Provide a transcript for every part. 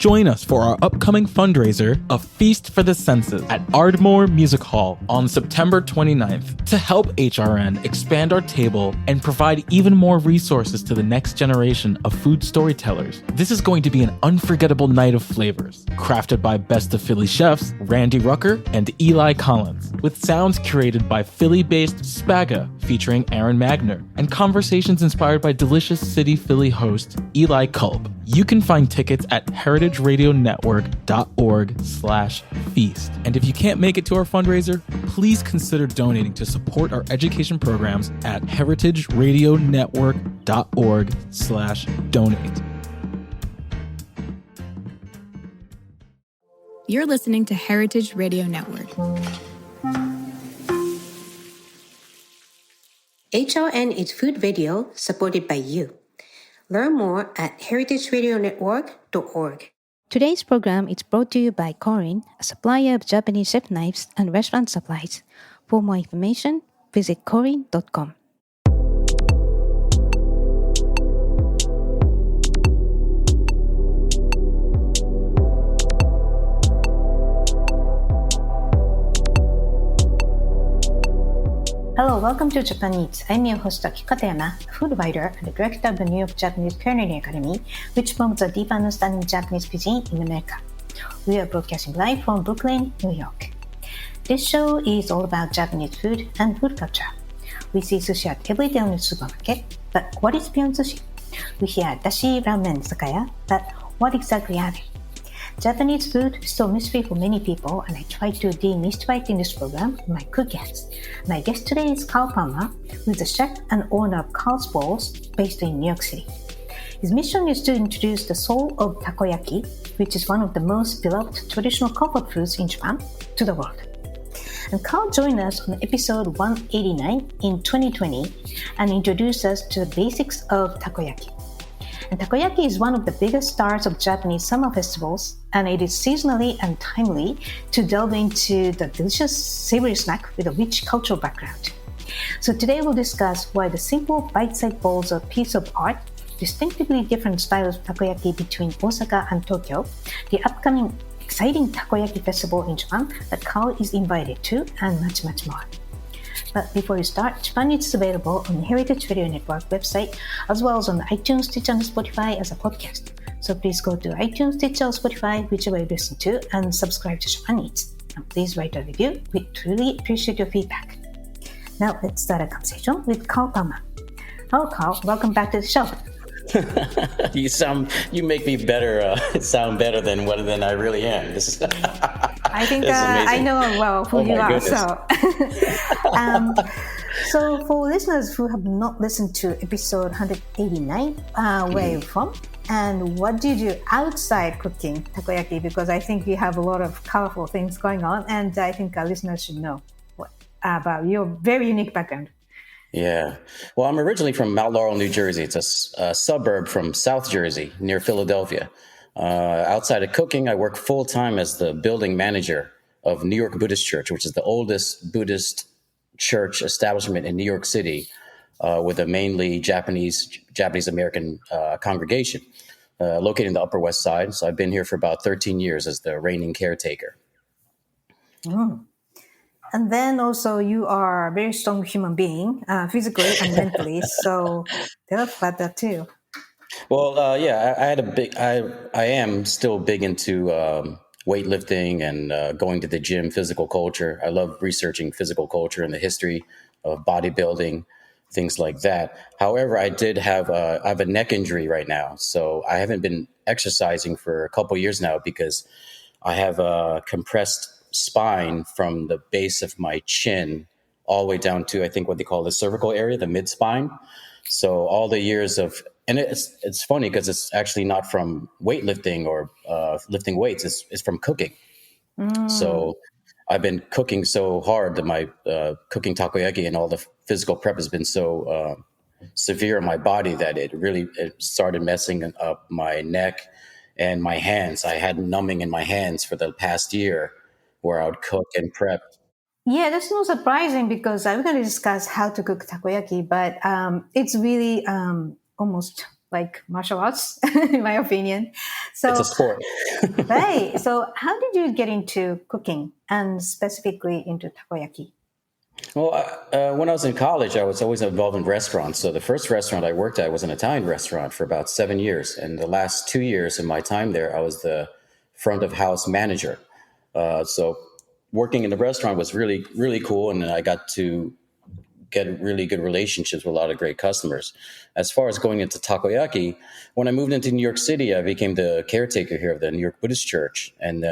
join us for our upcoming fundraiser, A Feast for the Senses, at Ardmore Music Hall on September 29th to help HRN expand our table and provide even more resources to the next generation of food storytellers. This is going to be an unforgettable night of flavors, crafted by Best of Philly chefs Randy Rucker and Eli Collins, with sounds curated by Philly-based Spaga featuring Aaron Magner, and conversations inspired by Delicious City Philly host Eli Kulp. You can find tickets at heritageradionetwork.org/feast. And if you can't make it to our fundraiser, please consider donating to support our education programs at heritageradionetwork.org/donate. You're listening to Heritage Radio Network. HRN is food radio supported by you. Learn more at heritageradionetwork.org. Today's program is brought to you by Korin, a supplier of Japanese chef knives and restaurant supplies. For more information, visit korin.com. Hello, welcome to Japan Eats. I'm your host Aki Katayama, a food writer and the director of the New York Japanese Culinary Academy, which promotes a deep understanding of Japanese cuisine in America. We are broadcasting live from Brooklyn, New York. This show is all about Japanese food and food culture. We see sushi at every day in the supermarket, but what is beyond sushi? We hear dashi, ramen, sakaya, but what exactly are they? Japanese food is still a mystery for many people, and I try to demystify it in this program with my good guests. My guest today is Karl, who is the chef and owner of Karl's Balls, based in New York City. His mission is to introduce the soul of Takoyaki, which is one of the most beloved traditional comfort foods in Japan, to the world. And Karl joined us on episode 189 in 2020 and introduced us to the basics of Takoyaki. And Takoyaki is one of the biggest stars of Japanese summer festivals, and it is seasonally and timely to delve into the delicious savory snack with a rich cultural background. So today we'll discuss why the simple bite-sized balls are a piece of art, distinctively different styles of Takoyaki between Osaka and Tokyo, the upcoming exciting Takoyaki festival in Japan that Karl is invited to, and much, much more. But before we start, Japan Eats is available on the Heritage Radio Network website, as well as on iTunes, Stitcher, and Spotify as a podcast. So please go to iTunes, Stitcher, or Spotify, whichever you listen to, and subscribe to Japan Eats. And please write a review. We truly appreciate your feedback. Now let's start a conversation with Karl. Hello, Karl. Welcome back to the show. You make me sound better than I really am. I think I know well who you are. Goodness. So for listeners who have not listened to episode 189, where are you from? And what do you do outside cooking takoyaki? Because I think you have a lot of colorful things going on, and I think our listeners should know about your very unique background. Yeah. Well, I'm originally from Mount Laurel, New Jersey. It's a suburb from South Jersey near Philadelphia. Outside of cooking, I work full-time as the building manager of New York Buddhist Church, which is the oldest Buddhist church establishment in New York City, with a mainly Japanese American congregation, located in the Upper West Side. So I've been here for about 13 years as the reigning caretaker. Mm. And then also you are a very strong human being, physically and mentally. So tell us about that too. Well, I am still big into weightlifting and going to the gym, physical culture. I love researching physical culture and the history of bodybuilding, things like that. However, I have a neck injury right now. So I haven't been exercising for a couple of years now because I have a compressed spine from the base of my chin all the way down to, I think, what they call the cervical area, the mid spine. So all the years of, and it's funny because it's actually not from weightlifting or lifting weights. It's from cooking. So I've been cooking so hard that my cooking takoyaki and all the physical prep has been so severe in my body that it started messing up my neck and my hands. I had numbing in my hands for the past year where I would cook and prep. Yeah, that's not surprising because we're going to discuss how to cook takoyaki, but it's really almost like martial arts, in my opinion. It's a So, sport. right. So, how did you get into cooking and specifically into takoyaki? Well, when I was in college, I was always involved in restaurants. So the first restaurant I worked at was an Italian restaurant for about 7 years. And the last 2 years of my time there, I was the front of house manager. So working in the restaurant was really, really cool. And I got to get really good relationships with a lot of great customers. As far as going into takoyaki, when I moved into New York City, I became the caretaker here of the New York Buddhist Church. And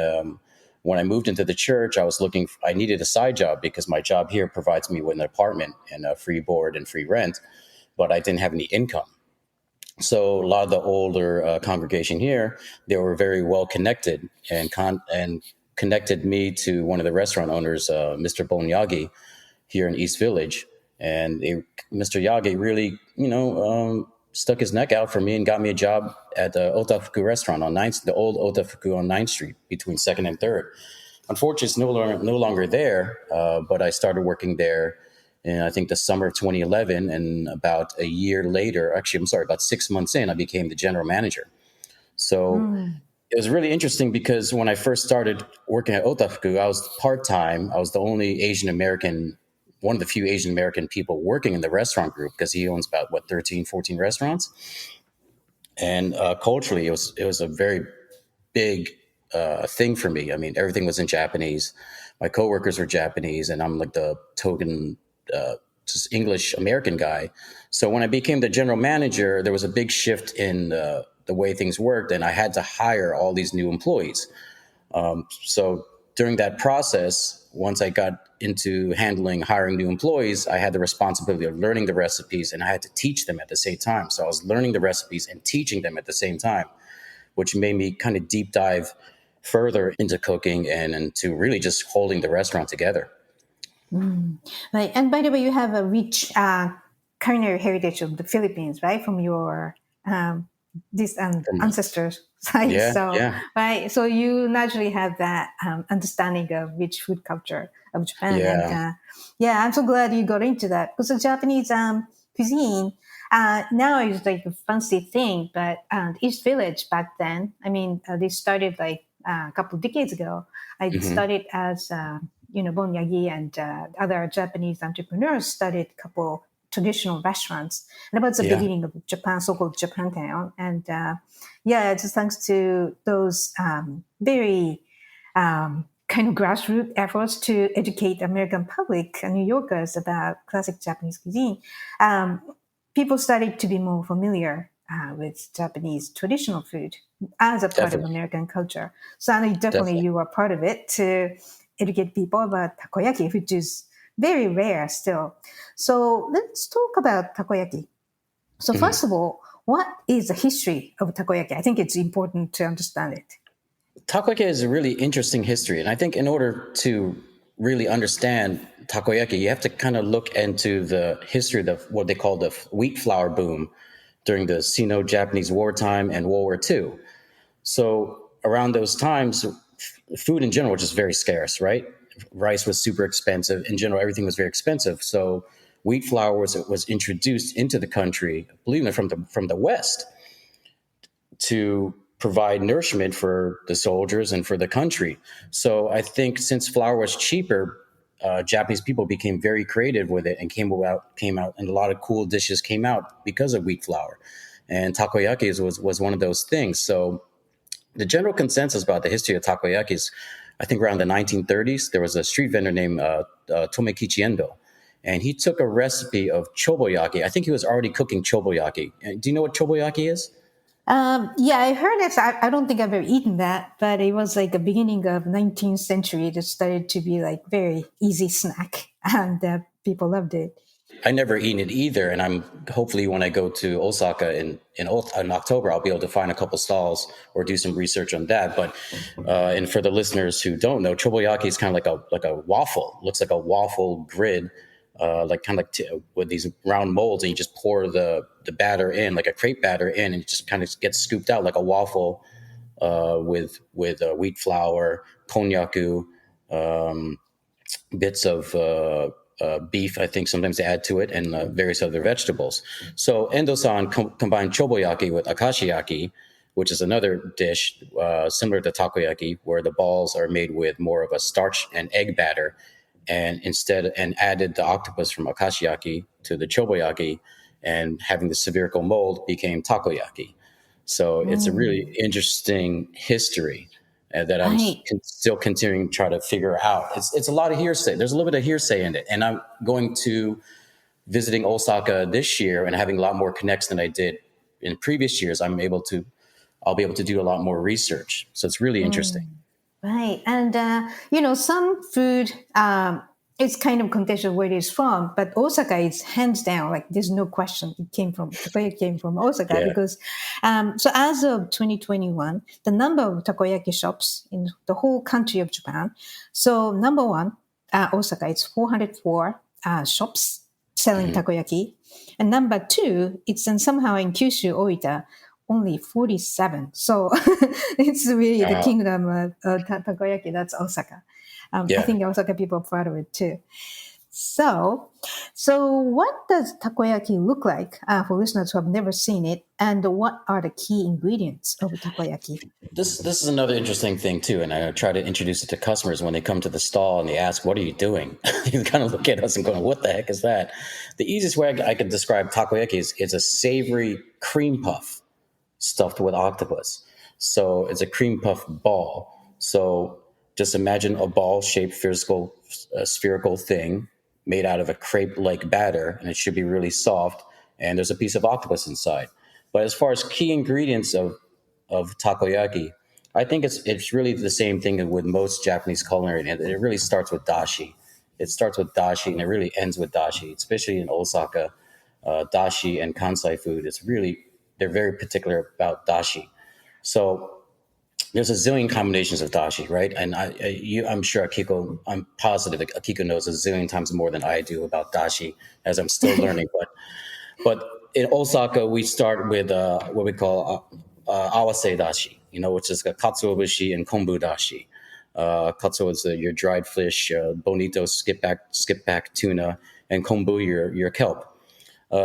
when I moved into the church, I needed a side job because my job here provides me with an apartment and a free board and free rent, but I didn't have any income. So a lot of the older congregation here, they were very well connected and connected me to one of the restaurant owners, Mr. Bonyagi, here in East Village. And Mr. Yagi really, stuck his neck out for me and got me a job at the Otafuku restaurant on the old Otafuku on 9th Street between 2nd and 3rd. Unfortunately, it's no longer there, but I started working there in, I think, the summer of 2011. And about a year later, actually, I'm sorry, about 6 months in, I became the general manager. So it was really interesting because when I first started working at Otafuku, I was part-time. I was the only Asian American, one of the few Asian American people working in the restaurant group because he owns about, 13, 14 restaurants. And culturally, it was a very big thing for me. I mean, everything was in Japanese. My coworkers were Japanese, and I'm like the token just English American guy. So when I became the general manager, there was a big shift in the way things worked, and I had to hire all these new employees. So during that process, once I got into hiring new employees, I had the responsibility of learning the recipes, and I had to teach them at the same time. So I was learning the recipes and teaching them at the same time, which made me kind of deep dive further into cooking and into really just holding the restaurant together. Right. And by the way, you have a rich culinary heritage of the Philippines, right? From your these ancestors side. Yeah, So, yeah, right. So you naturally have that understanding of rich food culture of Japan. And yeah, yeah, I'm so glad you got into that because the Japanese cuisine now is like a fancy thing, but East Village back then, I mean, they started like a couple of decades ago. I hmm, started as Bon Yagi and other Japanese entrepreneurs started a couple traditional restaurants. And that was the yeah, beginning of Japan, so-called Japantown. And yeah, just thanks to those very kind of grassroots efforts to educate American public and New Yorkers about classic Japanese cuisine, um, people started to be more familiar with Japanese traditional food as a part of definitely, American culture. So I know definitely definitely. you are part of it to educate people about takoyaki, which is very rare still. So let's talk about takoyaki. So Mhm. first of all, what is the history of takoyaki? I think it's important to understand it. Takoyaki is a really interesting history, and I think in order to really understand takoyaki, you have to kind of look into the history of what they call the wheat flour boom during the Sino-Japanese wartime and World War II. So around those times, food in general was just very scarce, right? Rice was super expensive. In general, everything was very expensive. So wheat flour was introduced into the country, believe it, from the West to provide nourishment for the soldiers and for the country. So I think since flour was cheaper, Japanese people became very creative with it and came out, and a lot of cool dishes came out because of wheat flour. And takoyaki was one of those things. So the general consensus about the history of takoyaki is, I think around the 1930s, there was a street vendor named Tomekichi Endo, and he took a recipe of choboyaki. I think he was already cooking choboyaki. Do you know what choboyaki is? Yeah, I heard it. I don't think I've ever eaten that, but it was like the beginning of 19th century. It started to be like very easy snack, and people loved it. I never eaten it either, and I'm hopefully when I go to Osaka in October, I'll be able to find a couple stalls or do some research on that. But and for the listeners who don't know, choboyaki is kind of like a waffle. Looks like a waffle grid, like kind of like with these round molds, and you just pour the batter in like a crepe batter in, and it just kind of gets scooped out like a waffle with wheat flour, konnyaku, bits of beef, I think sometimes they add to it, and various other vegetables. So Endo-san combined choboyaki with akashiyaki, which is another dish similar to takoyaki, where the balls are made with more of a starch and egg batter, and added the octopus from akashiyaki to the choboyaki, and having the spherical mold became takoyaki. So it's a really interesting history that I'm Right. still continuing to try to figure out. It's a lot of hearsay. There's a little bit of hearsay in it, and I'm going to visiting Osaka this year and having a lot more connects than I did in previous years. I'll be able to do a lot more research. So it's really interesting. Right. And, some food, it's kind of contentious where it is from, but Osaka is hands down, like there's no question Takoyaki came from Osaka Yeah. because, so as of 2021, the number of Takoyaki shops in the whole country of Japan. So number one, Osaka, it's 404 shops selling Mhm. Takoyaki. And number two, it's somehow in Kyushu, Oita, only 47. So it's really the Uh, kingdom of takoyaki. That's Osaka. I yeah. think Osaka people are proud of it too. So, so what does takoyaki look like for listeners who have never seen it? And what are the key ingredients of takoyaki? This is another interesting thing too, and I try to introduce it to customers when they come to the stall and they ask, "What are you doing?" You kind of look at us and going, "What the heck is that?" The easiest way I could describe takoyaki is it's a savory cream puff stuffed with octopus. So it's a cream puff ball. So just imagine a ball-shaped spherical thing made out of a crepe-like batter, and it should be really soft. And there's a piece of octopus inside. But as far as key ingredients of takoyaki, I think it's really the same thing with most Japanese culinary, and it really starts with dashi. It starts with dashi, and it really ends with dashi, especially in Osaka. Dashi and Kansai food, they're very particular about dashi. So there's a zillion combinations of dashi, right? And I'm sure I'm positive that Akiko knows a zillion times more than I do about dashi, as I'm still learning. But in Osaka, we start with what we call awase dashi, which is katsuobushi and kombu dashi. Katsu is your dried fish, bonito skipback tuna, and kombu your kelp.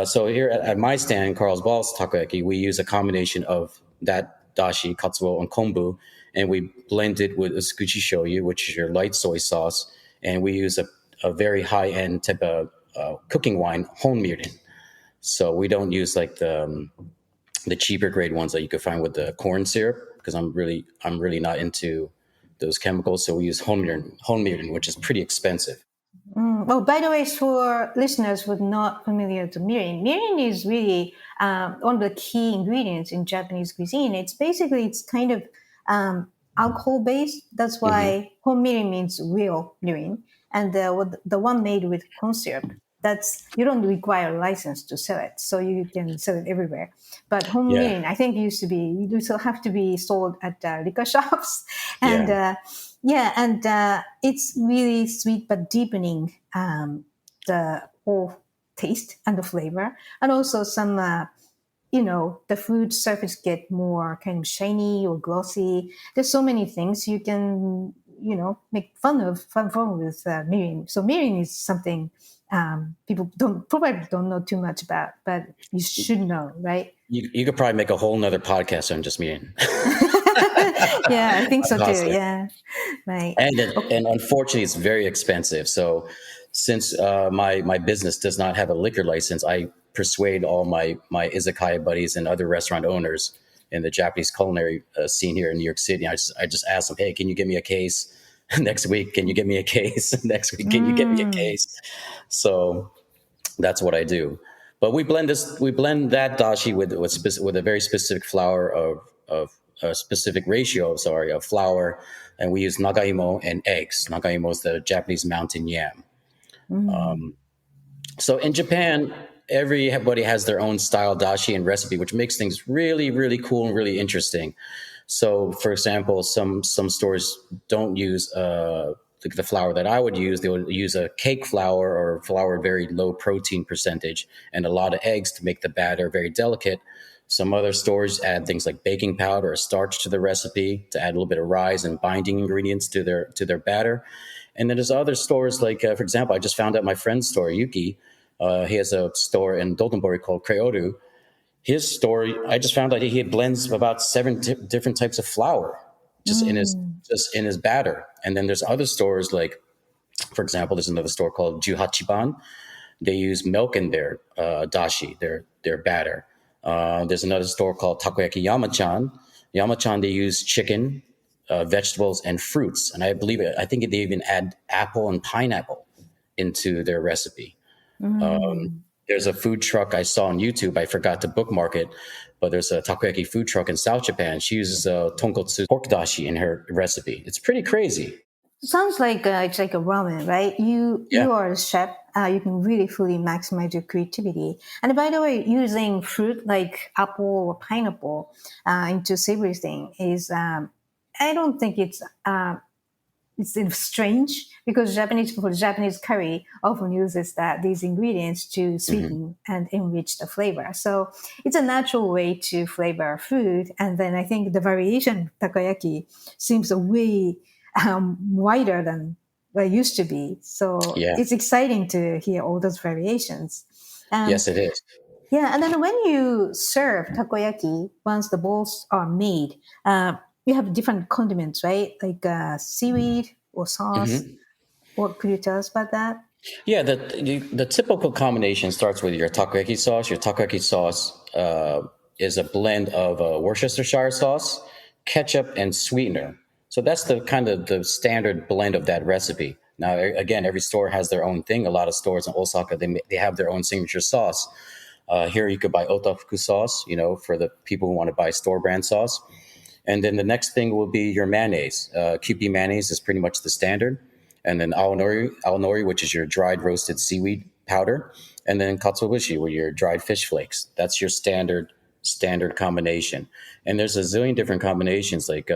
So here at my stand, Karl's Balls Takoyaki, we use a combination of that dashi, katsuo, and kombu, and we blend it with usukuchi shoyu, which is your light soy sauce, and we use a very high-end type of cooking wine, honmirin. So we don't use like the cheaper grade ones that you could find with the corn syrup, because I'm really not into those chemicals. So we use honmirin, which is pretty expensive. Oh, by the way, for listeners who are not familiar with mirin is really one of the key ingredients in Japanese cuisine. It's kind of alcohol based. That's Hmm. why home mirin means real mirin, and the one made with corn syrup. That's you don't require a license to sell it, so you can sell it everywhere. But home Yeah, mirin, I think, you do still have to be sold at liquor shops, and yeah. yeah, and it's really sweet but deepening the whole taste and the flavor, and also some the food surface get more kind of shiny or glossy. There's so many things you can make fun with mirin. So mirin is something people probably don't know too much about, but you should know, right? You could probably make a whole nother podcast on just me. Yeah, I think I'm so too. positive. Yeah, right. And unfortunately, it's very expensive. So since my business does not have a liquor license, I persuade all my izakaya buddies and other restaurant owners in the Japanese culinary scene here in New York City. I just ask them, hey, can you give me a case next week? Can you give me a case next week? Can you get me a Mm. case? So that's what I do. But we blend that dashi with a very specific flour of a specific ratio, sorry, of flour, and we use nagaimo and eggs. Nagaimo is the Japanese mountain yam. Mm. So in Japan, everybody has their own style dashi and recipe, which makes things really, really cool and really interesting. So, for example, some stores don't use the flour that I would use. They would use a cake flour or flour very low protein percentage and a lot of eggs to make the batter very delicate. Some other stores add things like baking powder or starch to the recipe to add a little bit of rise and binding ingredients to their batter. And then there's other stores like, for example, I just found out my friend's store, Yuki. He has a store in Dotonbori called Kreoru. his story, I just found out he blends about seven different types of flour just in his batter. And then there's other stores like, for example, there's another store called Juhachiban. They use milk in their dashi, their batter. There's another store called Takoyaki Yamachan. Yamachan, they use chicken, vegetables, and fruits. And I think they even add apple and pineapple into their recipe. There's a food truck I saw on YouTube. I forgot to bookmark it, but there's a takoyaki food truck in South Japan. She uses tonkotsu pork dashi in her recipe. It's pretty crazy. Sounds like it's like a ramen, right? You are a chef. You can really fully maximize your creativity. And by the way, using fruit like apple or pineapple into savory thing is I don't think it's strange because Japanese curry often uses these ingredients to sweeten and enrich the flavor. So it's a natural way to flavor food. And then I think the variation of takoyaki seems a way wider than what it used to be. So it's exciting to hear all those variations. Yes, it is. Yeah, and then when you serve takoyaki, once the balls are made, you have different condiments, right? Like seaweed or sauce. What could you tell us about that? Yeah, the typical combination starts with your takoyaki sauce. Your takoyaki sauce is a blend of Worcestershire sauce, ketchup, and sweetener. So that's the kind of the standard blend of that recipe. Now, again, every store has their own thing. A lot of stores in Osaka, they have their own signature sauce. Here you could buy otafuku sauce, for the people who want to buy store brand sauce. And then the next thing will be your mayonnaise. Kewpie mayonnaise is pretty much the standard. And then aonori, which is your dried roasted seaweed powder. And then katsuobushi, with your dried fish flakes. That's your standard combination. And there's a zillion different combinations. Like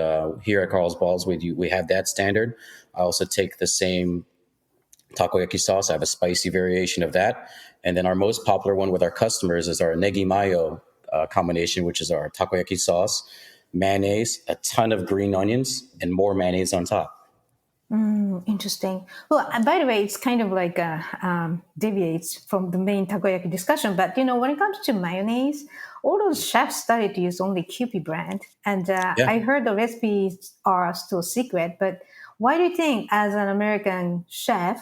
here at Karl's Balls, we have that standard. I also take the same takoyaki sauce. I have a spicy variation of that. And then our most popular one with our customers is our negi mayo combination, which is our takoyaki sauce, mayonnaise, a ton of green onions, and more mayonnaise on top. Interesting. Well, by the way, it's kind of like deviates from the main takoyaki discussion. But when it comes to mayonnaise, all those chefs started to use only Kewpie brand, and I heard the recipes are still secret. But why do you think, as an American chef,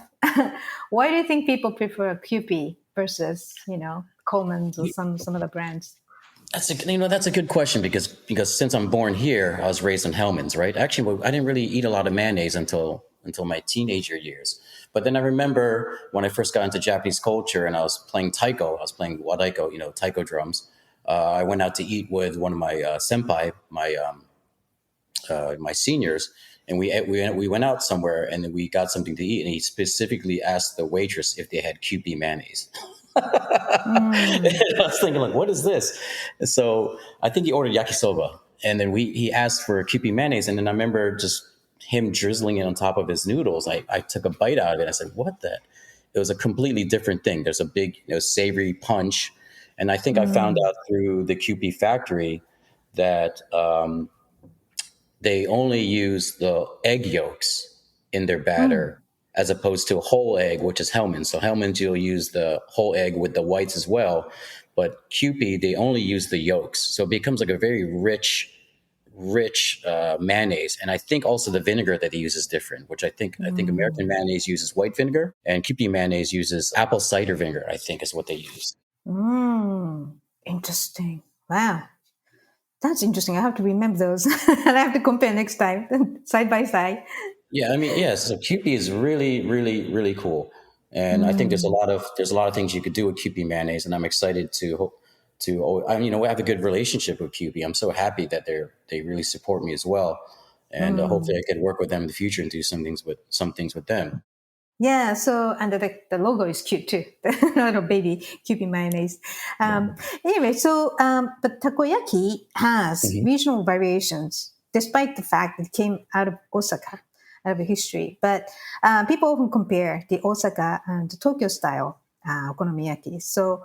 why do you think people prefer Kewpie versus Coleman's or some other brands? That's a good question because since I'm born here, I was raised in Hellmann's, right? Actually, I didn't really eat a lot of mayonnaise until my teenager years. But then I remember when I first got into Japanese culture and I was playing taiko, I was playing wadaiko, taiko drums. I went out to eat with one of my senpai, my seniors, and we went out somewhere and then we got something to eat, and he specifically asked the waitress if they had Kewpie mayonnaise. And I was thinking, like, what is this? So I think he ordered yakisoba, and then he asked for Kewpie mayonnaise, and then I remember just him drizzling it on top of his noodles. I took a bite out of it. I said, what the? It was a completely different thing. There's a big savory punch, and I think I found out through the Kewpie factory that they only use the egg yolks in their batter, as opposed to a whole egg, which is Hellmann's. So Hellmann's, you'll use the whole egg with the whites as well. But Kewpie, they only use the yolks. So it becomes like a very rich mayonnaise. And I think also the vinegar that they use is different, which I think American mayonnaise uses white vinegar, and Kewpie mayonnaise uses apple cider vinegar, I think is what they use. Interesting. Wow. That's interesting. I have to remember those. And I have to compare next time, side by side. Yeah, so Kewpie is really, really, really cool, and I think there's a lot of things you could do with Kewpie mayonnaise, and I'm excited to we have a good relationship with Kewpie. I'm so happy that they really support me as well, and hopefully I could work with them in the future and do some things with them. Yeah, so and the logo is cute too, the little baby Kewpie mayonnaise. Anyway, so but takoyaki has regional variations, despite the fact that it came out of Osaka. Of history, but people often compare the Osaka and the Tokyo style okonomiyaki. So,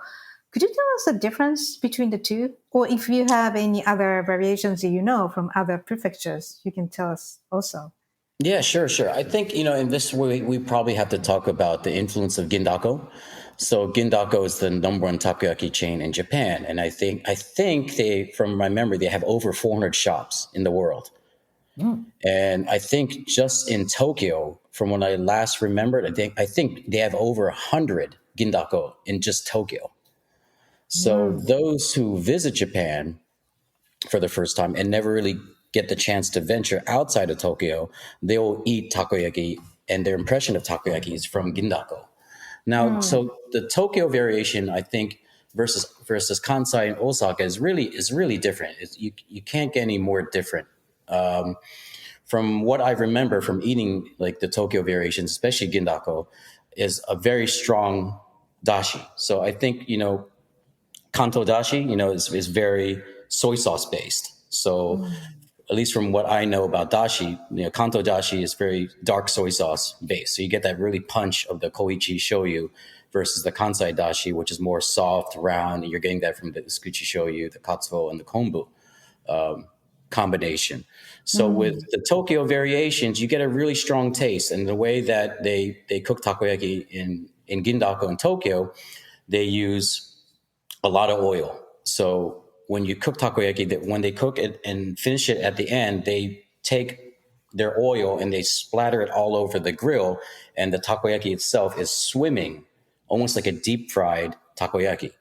could you tell us the difference between the two, or if you have any other variations that from other prefectures, you can tell us also. Yeah, sure. I think in this way we probably have to talk about the influence of gindako. So Gindako is the number one takoyaki chain in Japan, and I think they, from my memory, they have over 400 shops in the world. And I think just in Tokyo, from when I last remembered, I think they have over 100 Gindako in just Tokyo. So those who visit Japan for the first time and never really get the chance to venture outside of Tokyo, they will eat takoyaki, and their impression of takoyaki is from Gindako. Now, so the Tokyo variation, I think, versus Kansai and Osaka is really different. You can't get any more different. From what I remember from eating like the Tokyo variations, especially Gindako, is a very strong dashi. So I think, Kanto dashi, is very soy sauce based. So at least from what I know about dashi, Kanto dashi is very dark soy sauce based. So you get that really punch of the koichi shoyu versus the Kansai dashi, which is more soft, round. And you're getting that from the tsukuchi shoyu, the katsuo, and the kombu combination. So with the Tokyo variations, you get a really strong taste. And the way that they cook takoyaki in Gindako in Tokyo, they use a lot of oil. So when you cook takoyaki, when they cook it and finish it at the end, they take their oil and they splatter it all over the grill, and the takoyaki itself is swimming, almost like a deep fried takoyaki.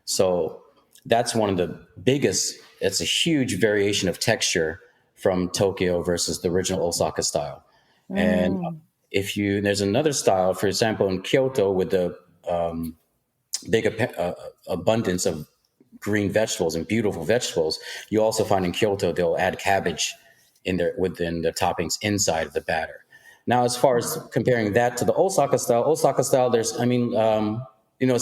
So that's one of the biggest. It's a huge variation of texture from Tokyo versus the original Osaka style. And there's another style, for example, in Kyoto with the big abundance of green vegetables and beautiful vegetables, you also find in Kyoto they'll add cabbage within the toppings inside of the batter. Now, as far as comparing that to the Osaka style, it's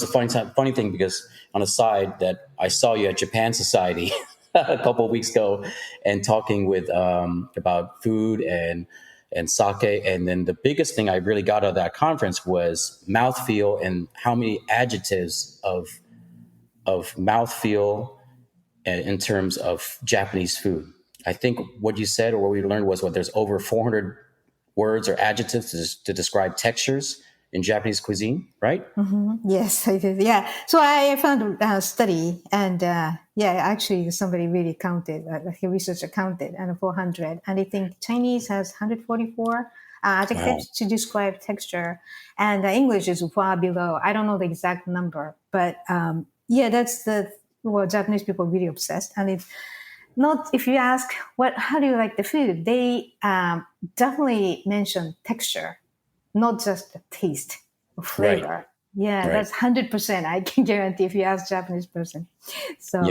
a funny thing, because on a side that I saw you at Japan Society a couple of weeks ago and talking with about food and sake, and then the biggest thing I really got out of that conference was mouthfeel and how many adjectives of mouthfeel in terms of Japanese food. I think what you said, or what we learned, was there's over 400 words or adjectives to describe textures in Japanese cuisine, right? Yes, I did. Yeah. So I found a study, and actually somebody really counted, like a researcher counted, and 400. And I think Chinese has 144 adjectives to describe texture, and English is far below. I don't know the exact number, but that's Japanese people are really obsessed. And if you ask how do you like the food, they definitely mention texture, not just the taste or flavor. Right. Yeah, that's 100%. I can guarantee if you ask Japanese person. So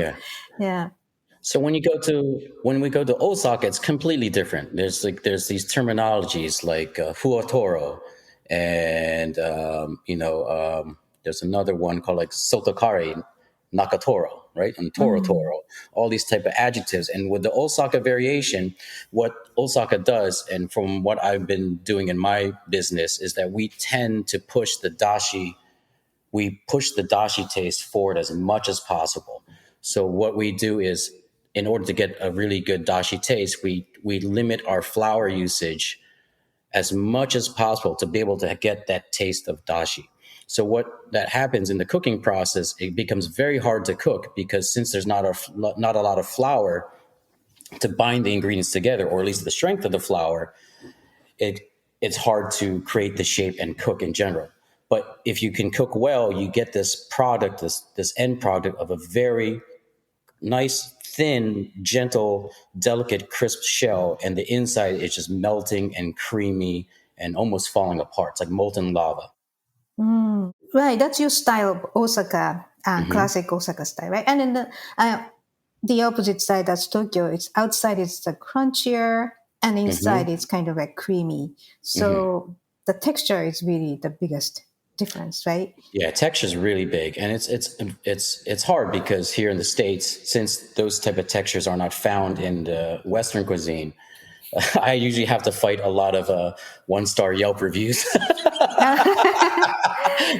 yeah. So when we go to Osaka, it's completely different. There's these terminologies like fuatoro, and there's another one called like sotokari, nakatoro, right? And toro, all these type of adjectives. And with the Osaka variation, what Osaka does, and from what I've been doing in my business, is that we tend to push the dashi taste forward as much as possible. So what we do is, in order to get a really good dashi taste, we limit our flour usage as much as possible to be able to get that taste of dashi. So what that happens in the cooking process, it becomes very hard to cook, because since there's not a lot of flour to bind the ingredients together, or at least the strength of the flour, it's hard to create the shape and cook in general. But if you can cook well, you get this product, this end product of a very nice, thin, gentle, delicate, crisp shell, and the inside is just melting and creamy and almost falling apart. It's like molten lava. Right, that's your style of Osaka, classic Osaka style, right? And then the opposite side, that's Tokyo. It's outside, it's the crunchier, and inside it's kind of like creamy. So the texture is really the biggest difference, right? Yeah, texture is really big, and it's hard, because here in the States, since those type of textures are not found in the Western cuisine, I usually have to fight a lot of 1-star Yelp reviews,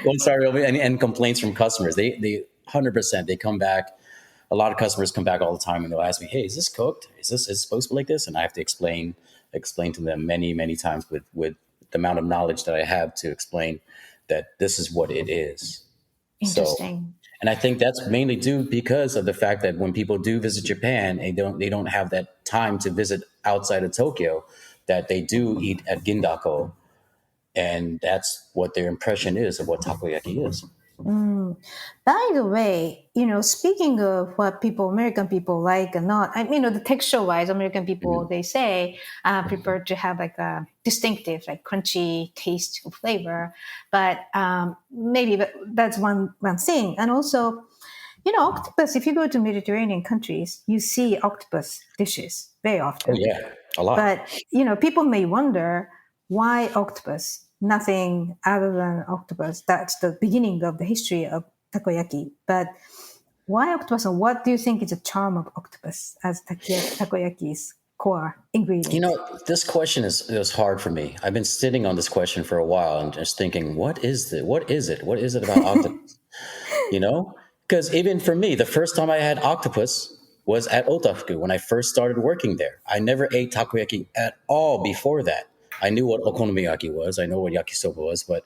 1-star and complaints from customers. They 100%, they come back. A lot of customers come back all the time, and they'll ask me, "Hey, is this cooked? Is it supposed to be like this?" And I have to explain to them many times with the amount of knowledge that I have to explain that this is what it is. So, Interesting. and I think that's mainly due because of the fact that when people do visit Japan, they don't have that time to visit outside of Tokyo, that they do eat at Gindako, and that's what their impression is of what takoyaki is. Mm. By the way, speaking of what American people like and not, the texture wise, American people, Mhm. they say, prefer to have like a distinctive, like crunchy taste or flavor. But maybe that's one thing. And also, octopus, if you go to Mediterranean countries, you see octopus dishes very Oh often. yeah, a lot. But, people may wonder why octopus, nothing other than octopus. That's the beginning of the history of takoyaki. But why octopus and what do you think is the charm of octopus as takoyaki's core ingredient? This question is hard for me. I've been sitting on this question for a while and just thinking, what is it? What is it? What is it about octopus? Because even for me, the first time I had octopus was at Otafuku when I first started working there. I never ate takoyaki at all before that. I knew what okonomiyaki was. I know what yakisoba was, but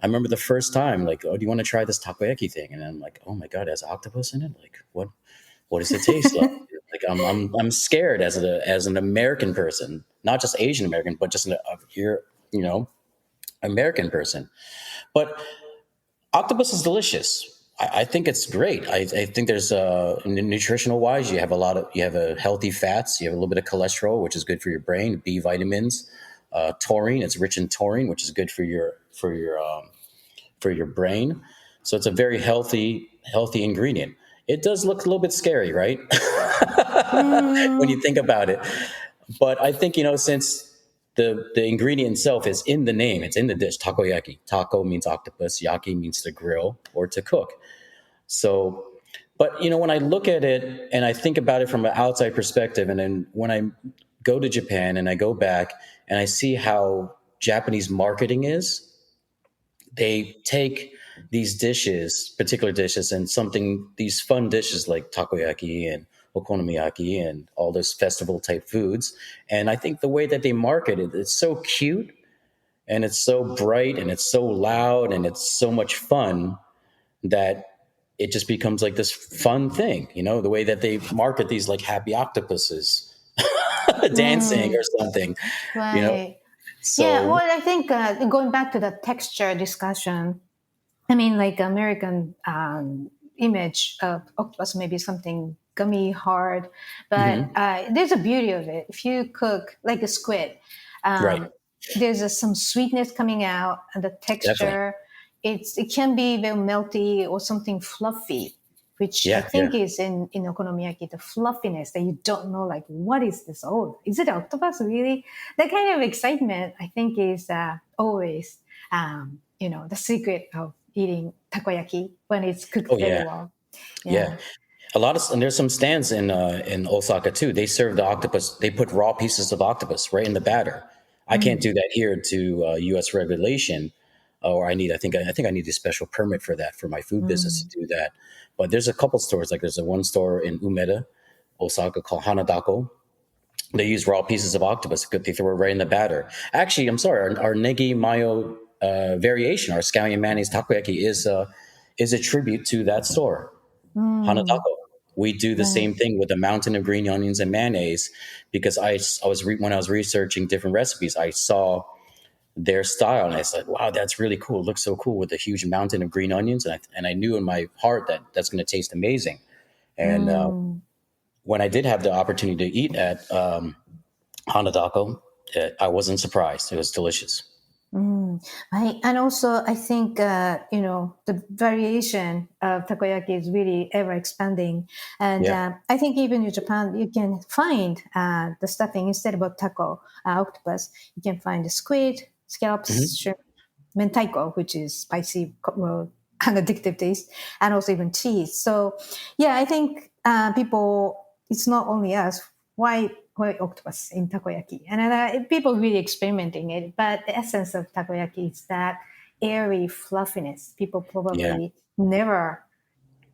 I remember the first time, like, oh, do you want to try this takoyaki thing? And I'm like, oh my god, it has octopus in it. Like, what does it taste like? Like, I'm scared as an American person, not just Asian American, but just here, American person. But octopus is delicious. I think it's great. I think there's nutritional wise, you have a healthy fats, you have a little bit of cholesterol, which is good for your brain. B vitamins, taurine. It's rich in taurine, which is good for your brain. So it's a very healthy ingredient. It does look a little bit scary, right? When you think about it. But I think since the ingredient itself is in the name, it's in the dish. Takoyaki. Taco means octopus. Yaki means to grill or to cook. So, but when I look at it and I think about it from an outside perspective, and then when I go to Japan and I go back and I see how Japanese marketing is, they take these dishes, particular dishes, and these fun dishes like takoyaki and okonomiyaki and all those festival type foods. And I think the way that they market it, it's so cute and it's so bright and it's so loud and it's so much fun that it just becomes like this fun thing, the way that they market these like happy octopuses dancing or something, you know. Right. Yeah, So well, I think going back to the texture discussion, like American image of octopus, maybe something gummy, hard, but mhm, there's a beauty of it. If you cook like a squid, right, there's some sweetness coming out, and the definitely, texture, it can be very melty or something fluffy, which I yeah, yeah. think is in okonomiyaki, the fluffiness that you don't know, like, what is this? Oh, is it octopus really? That kind of excitement, I think, is always, the secret of eating takoyaki when it's cooked Oh very yeah, well. yeah. Yeah. And there's some stands in Osaka too. They serve the octopus. They put raw pieces of octopus right in the batter. I can't Mm. do that here to U.S. regulation, or I think I need a special permit for that for my food business Mm. to do that. But there's a couple stores, like there's a one store in Umeda, Osaka, called Hanadako. They use raw pieces of octopus. They throw it right in the batter. Actually, I'm sorry, our negi mayo variation, our scallion mayonnaise takoyaki is a tribute to that store. Mm. Hanadako. We do the Right. same thing with a mountain of green onions and mayonnaise because when I was researching different recipes, I saw their style and I said, "Wow, that's really cool. It looks so cool with a huge mountain of green onions." And I knew in my heart that that's going to taste amazing. And Mm. when I did have the opportunity to eat at Hanadako, I wasn't surprised. It was delicious. Mm, right. And also, I think, the variation of takoyaki is really ever expanding. And Yeah. I think even in Japan, you can find the stuffing instead of a taco, octopus, you can find the squid, scallops, Hmm. shrimp, mentaiko, which is spicy, and addictive taste, and also even cheese. So, yeah, I think people, it's not only us. Why octopus in takoyaki? And people really experimenting it, but the essence of takoyaki is that airy fluffiness. People Yeah. probably never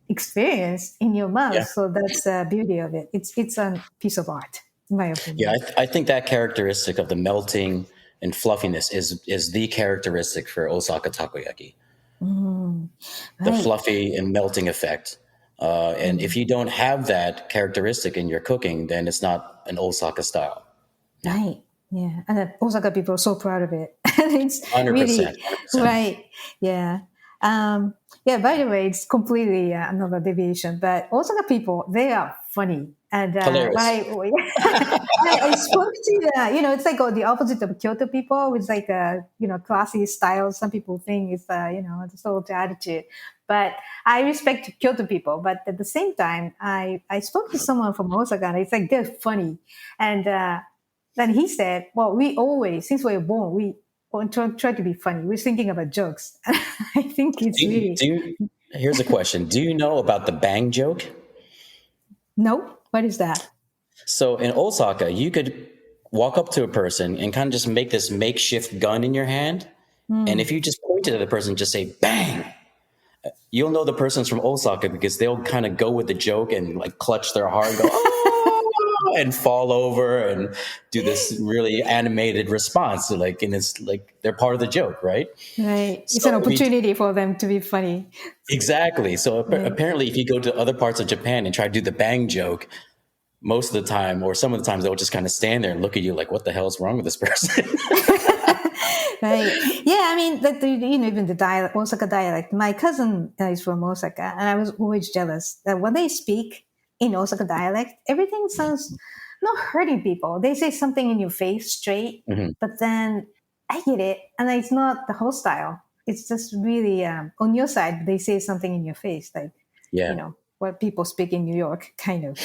experienced in your mouth, Yeah. so that's the beauty of it. It's a piece of art, in my Yeah. opinion. I think that characteristic of the melting and fluffiness is the characteristic for Osaka takoyaki. the Right. fluffy and melting effect. And if you don't have that characteristic in your cooking, then it's not an Osaka style. Yeah, Right. Yeah. And Osaka people are so proud of it. And it's 100%, really 100%. right. Yeah. Yeah, by the way, it's completely another deviation, but Osaka people, they are funny. And when Hilarious. I spoke to, it's like the opposite of Kyoto people with like classy style. Some people think it's, the sort of attitude. But I respect Kyoto people. But at the same time, I spoke to someone from Osaka and it's like they're funny. And then he said, well, we always, since we were born, we try to be funny. We're thinking about jokes. I think it's really, Here's a question. Do you know about the bang joke? no, what is that? So in Osaka, you could walk up to a person and kind of just make this makeshift gun in your hand. And if you just point it at the person, just say bang, you'll know the person's from Osaka because they'll kind of go with the joke and like clutch their heart and go, oh, and fall over and do this really animated response. So like, and it's like they're part of the joke, right? Right. It's So an opportunity for them to be funny. exactly. So apparently, if you go to other parts of Japan and try to do the bang joke, most of the time, or some of the times, they'll just kind of stand there and look at you like, what the hell is wrong with this person? Right. Yeah, I mean, even the dialect, Osaka dialect. My cousin is from Osaka, and I was always jealous that when they speak in Osaka dialect, everything sounds not hurting people. They say something in your face straight, Mhm. but then I get it, and it's not the hostile. It's just really on your side. They say something in your face, like Yeah. what people speak in New York, kind of.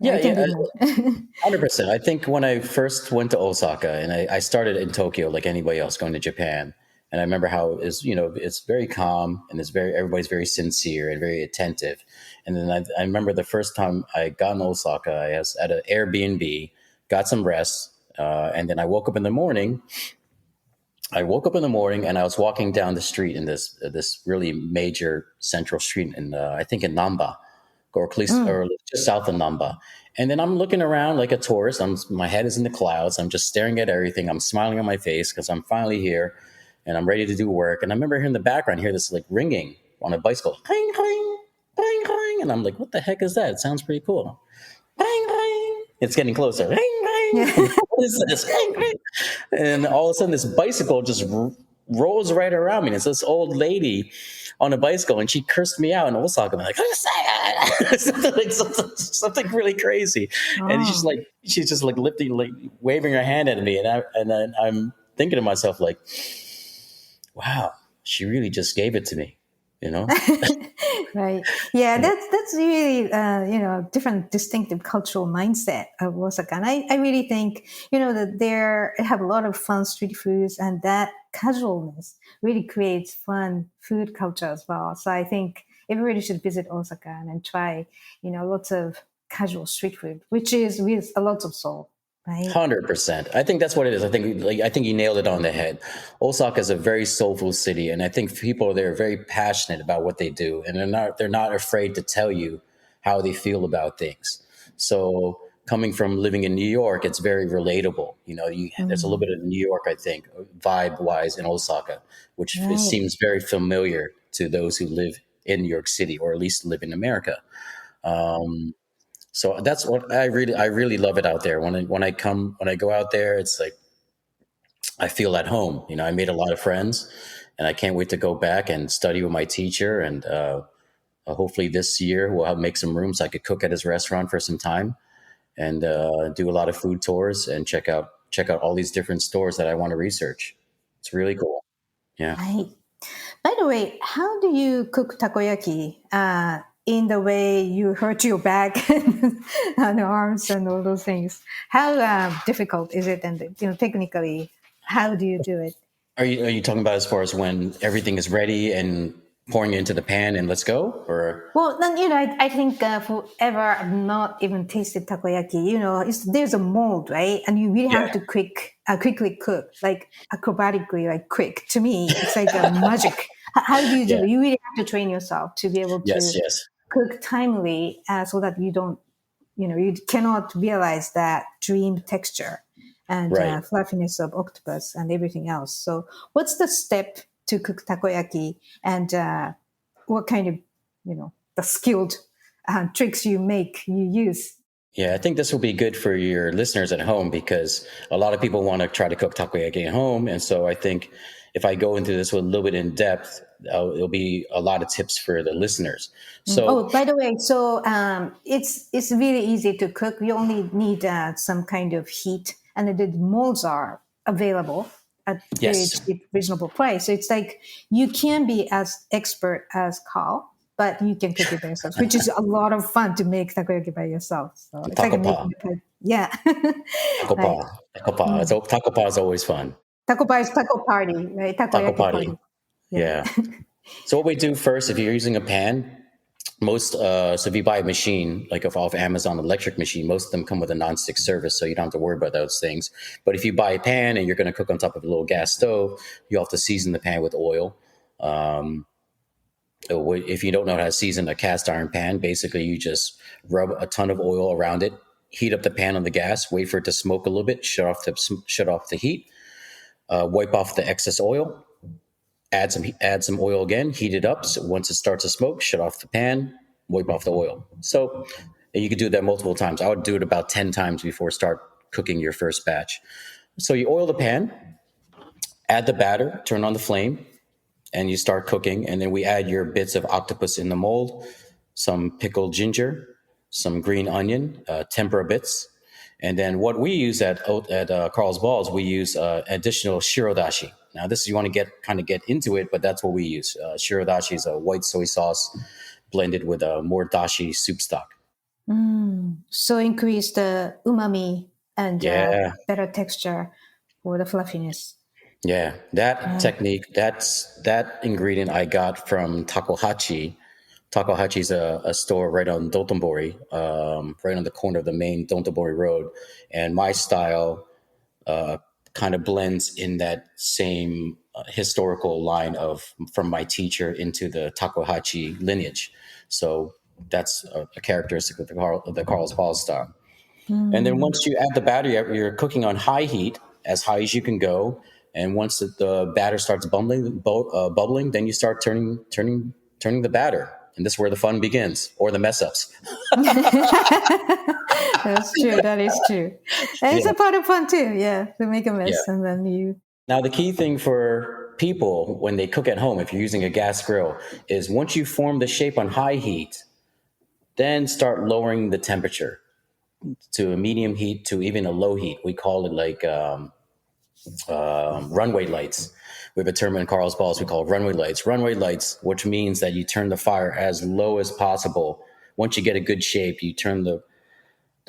Yeah, Yeah, it can yeah, be more. 100%. I think when I first went to Osaka and I started in Tokyo like anybody else going to Japan, and I remember how it is, it's very calm and everybody's very sincere and very attentive. And then I remember the first time I got in Osaka, I was at an Airbnb, got some rest, and then I woke up in the morning. I woke up in the morning and I was walking down the street in this really major central street in I think in Namba, or at least or just south of Namba. And then I'm looking around like a tourist. My head is in the clouds. I'm just staring at everything. I'm smiling on my face because I'm finally here and I'm ready to do work. And I remember here in the background, hear this like ringing on a bicycle, clang clang, clang clang, and I'm like, what the heck is that? It sounds pretty cool. Clang clang. It's getting closer. Clang clang. What is this? Clang clang. And all of a sudden, this bicycle just rolls right around me. And it's this old lady on a bicycle, and she cursed me out in Osaka. I'm like, something really crazy. And she's just like lifting, like waving her hand at me, and then I'm thinking to myself, like, wow, she really just gave it to me, you know? Right. Yeah, that's really different distinctive cultural mindset of Osaka. And I really think, that there have a lot of fun street foods and that casualness really creates fun food culture as well. So I think everybody should visit Osaka and try, lots of casual street food, which is with a lot of soul. Right. 100%. I think that's what it is. I think you nailed it on the head. Osaka is a very soulful city, and I think people there are very passionate about what they do, and they're not afraid to tell you how they feel about things. So coming from living in New York, it's very relatable. There's a little bit of New York, I think, vibe wise in Osaka, which it Right. seems very familiar to those who live in New York City or at least live in America. So that's what I really love it out there. When I go out there, it's like I feel at home. I made a lot of friends, and I can't wait to go back and study with my teacher. And hopefully this year make some room so I could cook at his restaurant for some time and do a lot of food tours and check out all these different stores that I want to research. It's really cool. Yeah. Right. By the way, how do you cook takoyaki in the way you hurt your back and arms and all those things? How difficult is it? And technically, how do you do it? Are you talking about as far as when everything is ready and pouring it into the pan and let's go? Or Well, then I think forever I've not even tasted takoyaki. There's a mold, right? And you really have yeah, to quickly cook, like acrobatically, like quick. To me, it's like a magic. How do you do yeah, it? You really have to train yourself to be able yes, to yes, cook timely, so that you don't, you cannot realize that dream texture and right. fluffiness of octopus and everything else. So, what's the step to cook takoyaki, and what kind of, the skilled tricks you use. Yeah, I think this will be good for your listeners at home because a lot of people want to try to cook takoyaki at home. And so I think if I go into this with a little bit in depth, it'll be a lot of tips for the listeners. So, Oh, by the way, so it's really easy to cook. You only need some kind of heat, and the molds are available at very yes. cheap, reasonable price. So it's like you can be as expert as Karl, but you can cook it by yourself, which is a lot of fun to make takoyaki by yourself. So it's like Taco pa. making yeah. Taco pa. Right. Taco pa. Taco pa is always fun. Taco pie is taco party, right? Taco Takoyaki party. party. Yeah. Yeah. So what we do first, if you're using a pan, so if you buy a machine, like off Amazon electric machine, most of them come with a nonstick surface, so you don't have to worry about those things. But if you buy a pan and you're going to cook on top of a little gas stove, you have to season the pan with oil. If you don't know how to season a cast iron pan, basically you just rub a ton of oil around it, heat up the pan on the gas, wait for it to smoke a little bit, shut off the heat, wipe off the excess oil. Add some oil again, heat it up. So once it starts to smoke, shut off the pan, wipe off the oil. So you could do that multiple times. I would do it about 10 times before start cooking your first batch. So you oil the pan, add the batter, turn on the flame, and you start cooking. And then we add your bits of octopus in the mold, some pickled ginger, some green onion, tempura bits. And then what we use at Karl's Balls, we use additional shirodashi. Now, this you want to get into it, but that's what we use. Shirodashi is a white soy sauce blended with a more dashi soup stock. So increase the umami and Yeah. better texture for the fluffiness. Yeah, that technique, that ingredient I got from Takohachi. Takohachi is a store right on Dotonbori, right on the corner of the main Dotonbori Road. And my style kind of blends in that same historical line from my teacher into the Takohachi lineage. So that's a characteristic of the Karl's Balls style. And then once you add the batter, you're cooking on high heat, as high as you can go. And once the batter starts bubbling, then you start turning the batter. And this is where the fun begins, or the mess ups. That's true. That is true. And it's a part of fun too. Yeah, to make a mess and then you. Now, the key thing for people when they cook at home, if you're using a gas grill, is once you form the shape on high heat, then start lowering the temperature to a medium heat to even a low heat. We call it like runway lights. We have a term in Karl's Balls we call runway lights. Runway lights, which means that you turn the fire as low as possible. Once you get a good shape, you turn the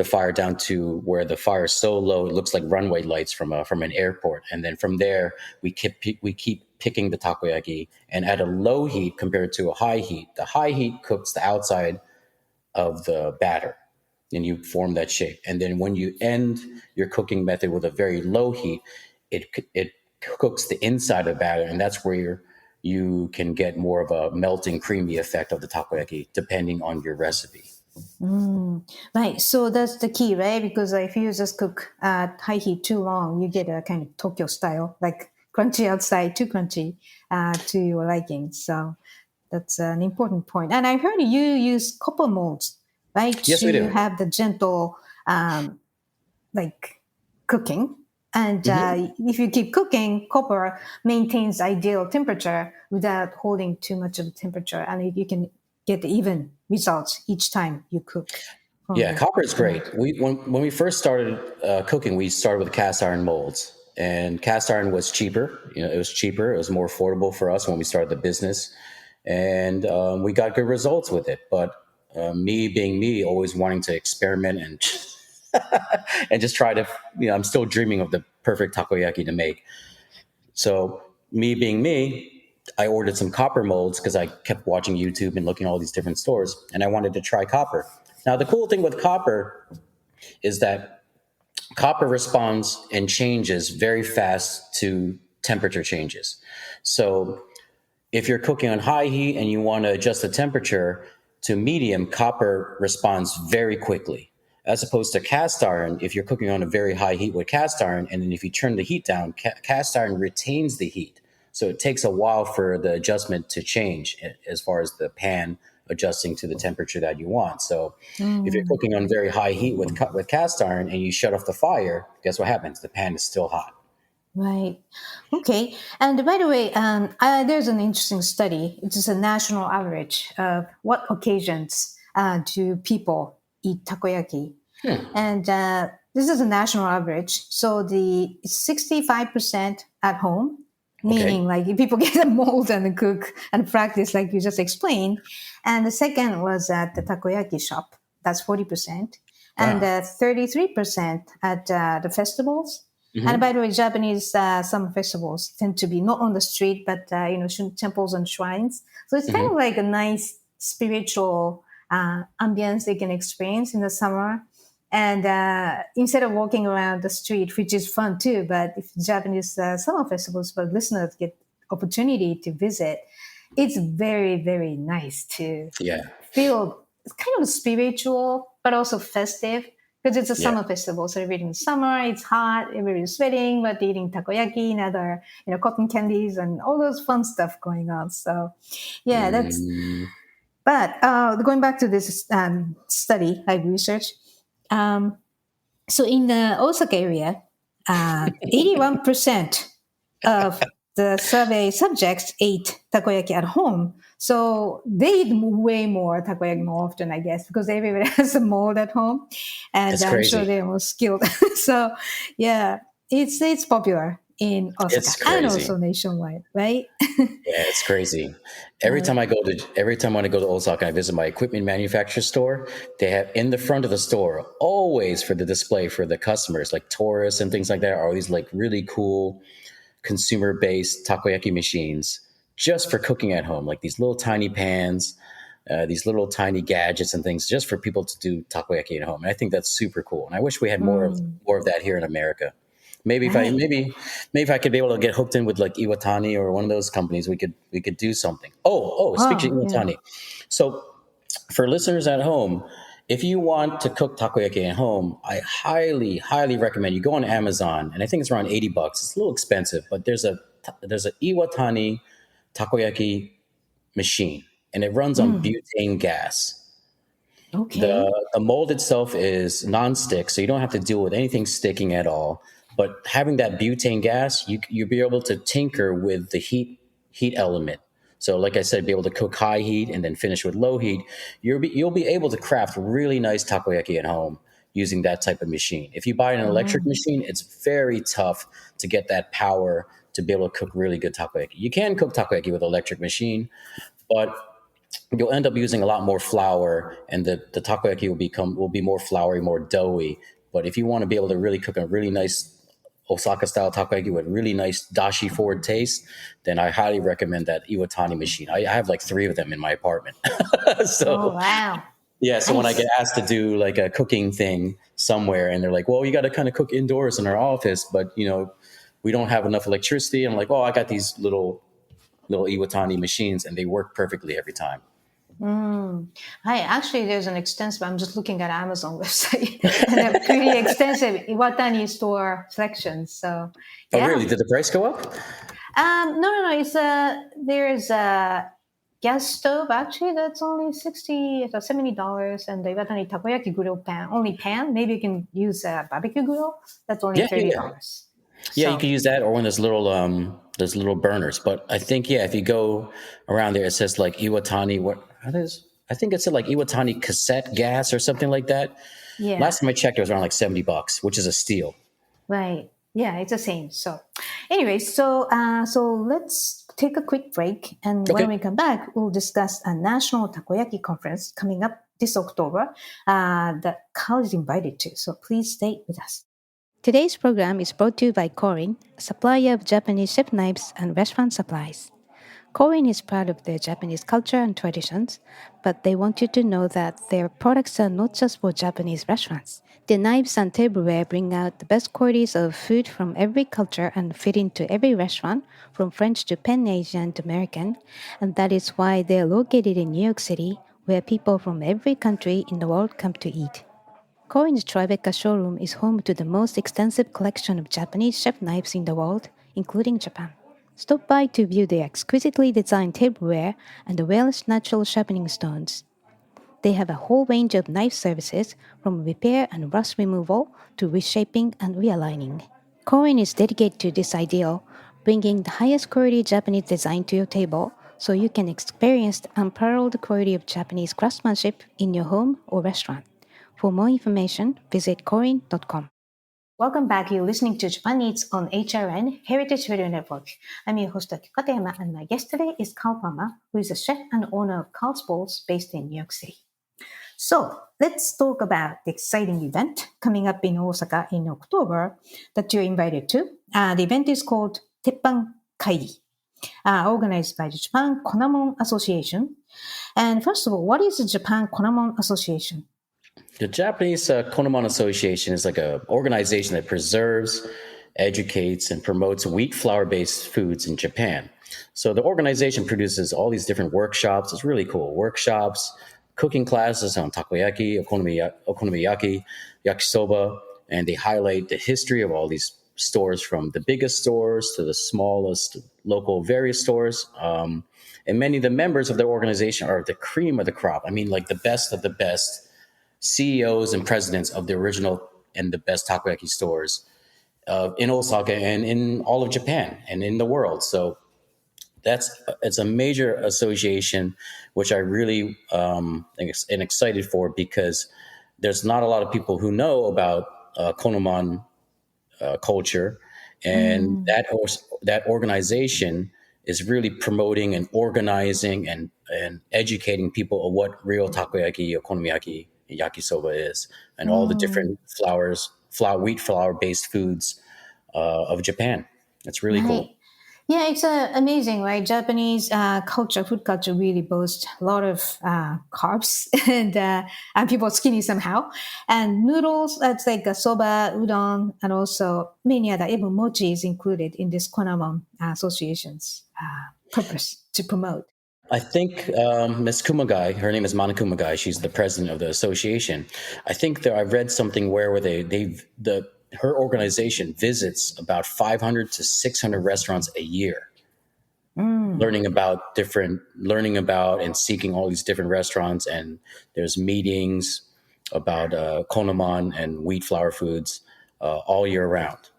fire down to where the fire is so low it looks like runway lights from an airport. And then from there, we keep picking the takoyaki, and at a low heat compared to a high heat. The high heat cooks the outside of the batter, and you form that shape. And then when you end your cooking method with a very low heat, it cooks the inside of the batter, and that's where you can get more of a melting, creamy effect of the takoyaki, depending on your recipe. Right. So that's the key, right? Because if you just cook at high heat too long, you get a kind of Tokyo style, like crunchy outside, too crunchy to your liking. So that's an important point. And I heard you use copper molds, right? Yes, we do. To have the gentle, cooking. And if you keep cooking, copper maintains ideal temperature without holding too much of the temperature, and you can get even results each time you cook. Yeah, copper is great. When we first started cooking, we started with cast iron molds, and cast iron was cheaper. It was cheaper. It was more affordable for us when we started the business, and we got good results with it. But me being me, always wanting to experiment and and just try to, I'm still dreaming of the perfect takoyaki to make. So me being me, I ordered some copper molds because I kept watching YouTube and looking at all these different stores, and I wanted to try copper. Now, the cool thing with copper is that copper responds and changes very fast to temperature changes. So if you're cooking on high heat and you want to adjust the temperature to medium, copper responds very quickly. As opposed to cast iron, if you're cooking on a very high heat with cast iron, and then if you turn the heat down, cast iron retains the heat. So it takes a while for the adjustment to change as far as the pan adjusting to the temperature that you want. So if you're cooking on very high heat with cast iron and you shut off the fire, guess what happens? The pan is still hot. Right. Okay. And by the way, there's an interesting study. It is a national average of what occasions do people eat takoyaki. And this is a national average. So the 65% at home, meaning like people get a mold and cook and practice like you just explained. And the second was at the takoyaki shop. That's 40%. And 33% at the festivals. And by the way, Japanese summer festivals tend to be not on the street, but temples and shrines. So it's kind of like a nice spiritual ambience they can experience in the summer. And instead of walking around the street, which is fun too, but if Japanese summer festivals, but listeners get opportunity to visit, it's very, very nice to feel kind of spiritual, but also festive. Because it's a summer festival, celebrating the summer, it's hot, everybody's sweating, but eating takoyaki and other, cotton candies and all those fun stuff going on. So, that's. But going back to this study I researched, so in the Osaka area, 81% of the survey subjects ate takoyaki at home. So they eat way more takoyaki more often, I guess, because everybody has a mold at home. And I'm sure they're more skilled. So, it's popular in Osaka and also nationwide, right? It's crazy. Every time I want to go to Osaka, I visit my equipment manufacturer store. They have in the front of the store, always for the display for the customers, like tourists and things like that, are all these like really cool consumer-based takoyaki machines just for cooking at home, like these little tiny pans, these little tiny gadgets and things just for people to do takoyaki at home. And I think that's super cool. And I wish we had more of that here in America. Maybe if I could be able to get hooked in with like Iwatani or one of those companies, we could do something. Speaking of Iwatani. So for listeners at home, if you want to cook takoyaki at home, I highly, highly recommend you go on Amazon, and I think it's around $80. It's a little expensive, but there's a Iwatani takoyaki machine, and it runs on butane gas. Okay. The mold itself is non-stick, so you don't have to deal with anything sticking at all. But having that butane gas, you'll be able to tinker with the heat element. So, like I said, be able to cook high heat and then finish with low heat. You'll be able to craft really nice takoyaki at home using that type of machine. If you buy an electric machine, it's very tough to get that power to be able to cook really good takoyaki. You can cook takoyaki with an electric machine, but you'll end up using a lot more flour, and the takoyaki will be more floury, more doughy. But if you want to be able to really cook a really nice Osaka style takoyaki with really nice dashi forward taste, then I highly recommend that Iwatani machine. I have like 3 of them in my apartment. Oh, wow. Yeah, so when I get asked to do like a cooking thing somewhere, and they're like, "Well, you got to kind of cook indoors in our office, but we don't have enough electricity." I'm like, "Oh, I got these little Iwatani machines, and they work perfectly every time." Hi, actually, there's an extensive, I'm just looking at Amazon website, and a pretty extensive Iwatani store selection. So, Oh, really? Did the price go up? No. There's a gas stove, actually, that's only $70, and the Iwatani takoyaki grill pan, only pan. Maybe you can use a barbecue grill. That's only $30. Yeah, you could use that or one of those little burners. But I think if you go around there, it says like Iwatani. I think it said like Iwatani cassette gas or something like that. Yeah. Last time I checked, it was around like $70, which is a steal. Right. Yeah, it's the same. So, anyway, so let's take a quick break, and when we come back, we'll discuss a national takoyaki conference coming up this October that Karl is invited to. So please stay with us. Today's program is brought to you by Korin, a supplier of Japanese chef knives and restaurant supplies. Korin is proud of their Japanese culture and traditions, but they want you to know that their products are not just for Japanese restaurants. Their knives and tableware bring out the best qualities of food from every culture and fit into every restaurant, from French to Pan Asian to American, and that is why they are located in New York City, where people from every country in the world come to eat. Korin's Tribeca showroom is home to the most extensive collection of Japanese chef knives in the world, including Japan. Stop by to view the exquisitely designed tableware and the Welsh natural sharpening stones. They have a whole range of knife services from repair and rust removal to reshaping and realigning. Korin is dedicated to this ideal, bringing the highest quality Japanese design to your table so you can experience the unparalleled quality of Japanese craftsmanship in your home or restaurant. For more information, visit korin.com. Welcome back. You're listening to Japan Eats on HRN Heritage Radio Network. I'm your host, Takayama, and my guest today is Karl, who is a chef and owner of Karl's Bowls based in New York City. So let's talk about the exciting event coming up in Osaka in October that you're invited to. The event is called Teppan Kaigi, organized by the Japan Konamon Association. And first of all, what is the Japan Konamon Association? The Japanese Konamon Association is like an organization that preserves, educates, and promotes wheat flour-based foods in Japan. So the organization produces all these different workshops. It's really cool. Workshops, cooking classes on takoyaki, okonomiyaki, yakisoba, and they highlight the history of all these stores from the biggest stores to the smallest local various stores. And many of the members of the organization are the cream of the crop. I mean, like the best of the best CEOs and presidents of the original and the best takoyaki stores in Osaka and in all of Japan and in the world. So it's a major association, which I really am excited for because there's not a lot of people who know about Konomon culture, and that organization is really promoting and organizing and educating people of what real takoyaki, okonomiyaki, and yakisoba is, and all the different wheat flour based foods of Japan. It's really cool. Yeah, it's amazing, right? Japanese food culture really boasts a lot of carbs and people are skinny somehow. And noodles, that's like a soba, udon, and also many other, even mochi is included in this Konamon Association's purpose to promote. I think Ms. Kumagai, her name is Mana Kumagai, she's the president of the association. I think that I read something where her organization visits about 500 to 600 restaurants a year, learning about and seeking all these different restaurants. And there's meetings about Konomon and wheat flour foods all year round.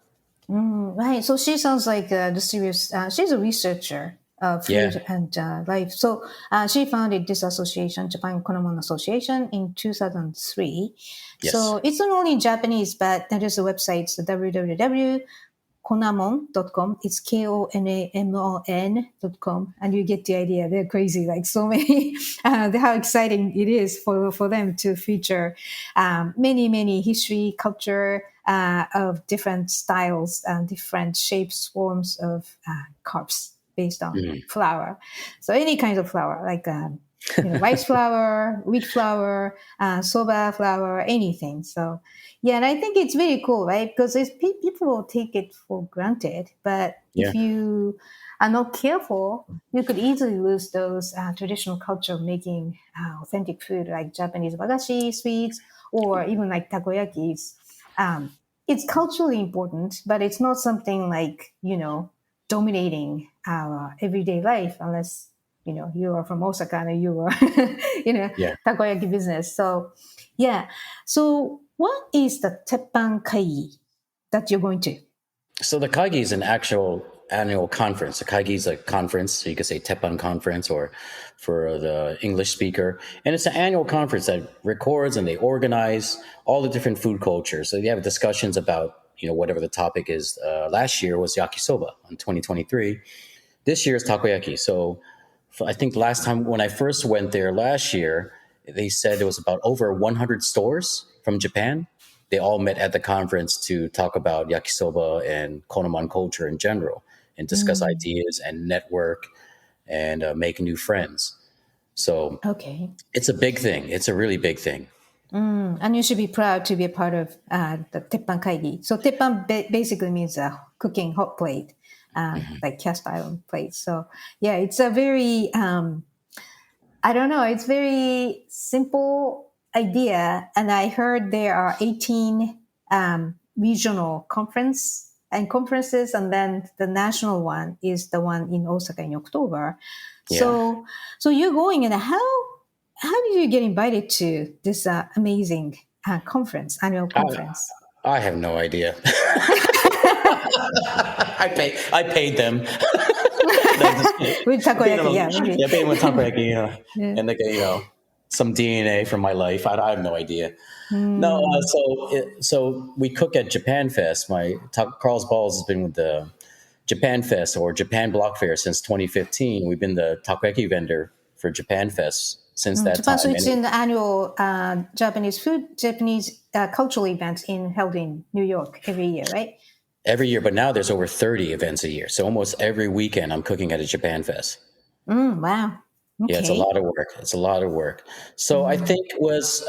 Right. So she sounds like the serious, she's a researcher of food and life. So she founded this association, Japan Konamon Association, in 2003. Yes. So it's not only in Japanese, but there's a website, so www.konamon.com. It's KONAMON.com. And you get the idea. They're crazy, like so many, how exciting it is for them to feature many history, culture, of different styles and different shapes, forms of carbs based on flour. So any kind of flour, like rice flour, wheat flour, soba flour, anything. So yeah, and I think it's really cool, right? Because people will take it for granted, but if you are not careful, you could easily lose those traditional culture of making authentic food, like Japanese wagashi sweets, or even like takoyakis. It's culturally important, but it's not something like, dominating our everyday life unless, you are from Osaka and you are, takoyaki business. So, yeah. So what is the Teppan Kaigi that you're going to? So the Kaigi is an actual annual conference. The Kaigi is a conference, so you could say Teppan conference or for the English speaker. And it's an annual conference that records and they organize all the different food cultures. So you have discussions about, whatever the topic is. Last year was yakisoba in 2023. This year is takoyaki. So I think last time when I first went there last year, they said there was about over 100 stores from Japan. They all met at the conference to talk about yakisoba and Konomon culture in general and discuss ideas and network and make new friends. So it's a big thing. It's a really big thing. And you should be proud to be a part of the Teppan Kaigi. So Teppan basically means a cooking hot plate, like cast iron plate. So yeah, it's a very, it's very simple idea. And I heard there are 18 regional conference and conferences, and then the national one is the one in Osaka in October. Yeah. So you're going, and how did you get invited to this amazing annual conference? I have no idea. I paid them. With takoyaki, yeah, maybe. Yeah, I paid them with takoyaki, Yeah. and they get, some DNA from my life. I have no idea. No, so we cook at Japan Fest. Karl's Balls has been with the Japan Fest or Japan Block Fair since 2015. We've been the takoyaki vendor for Japan Fest since that Japan, time. so it's in the annual Japanese cultural events held in New York every year, right? Every year, but now there's over 30 events a year. So almost every weekend I'm cooking at a Japan Fest. Wow. Okay. Yeah, it's a lot of work. It's a lot of work. So I think it was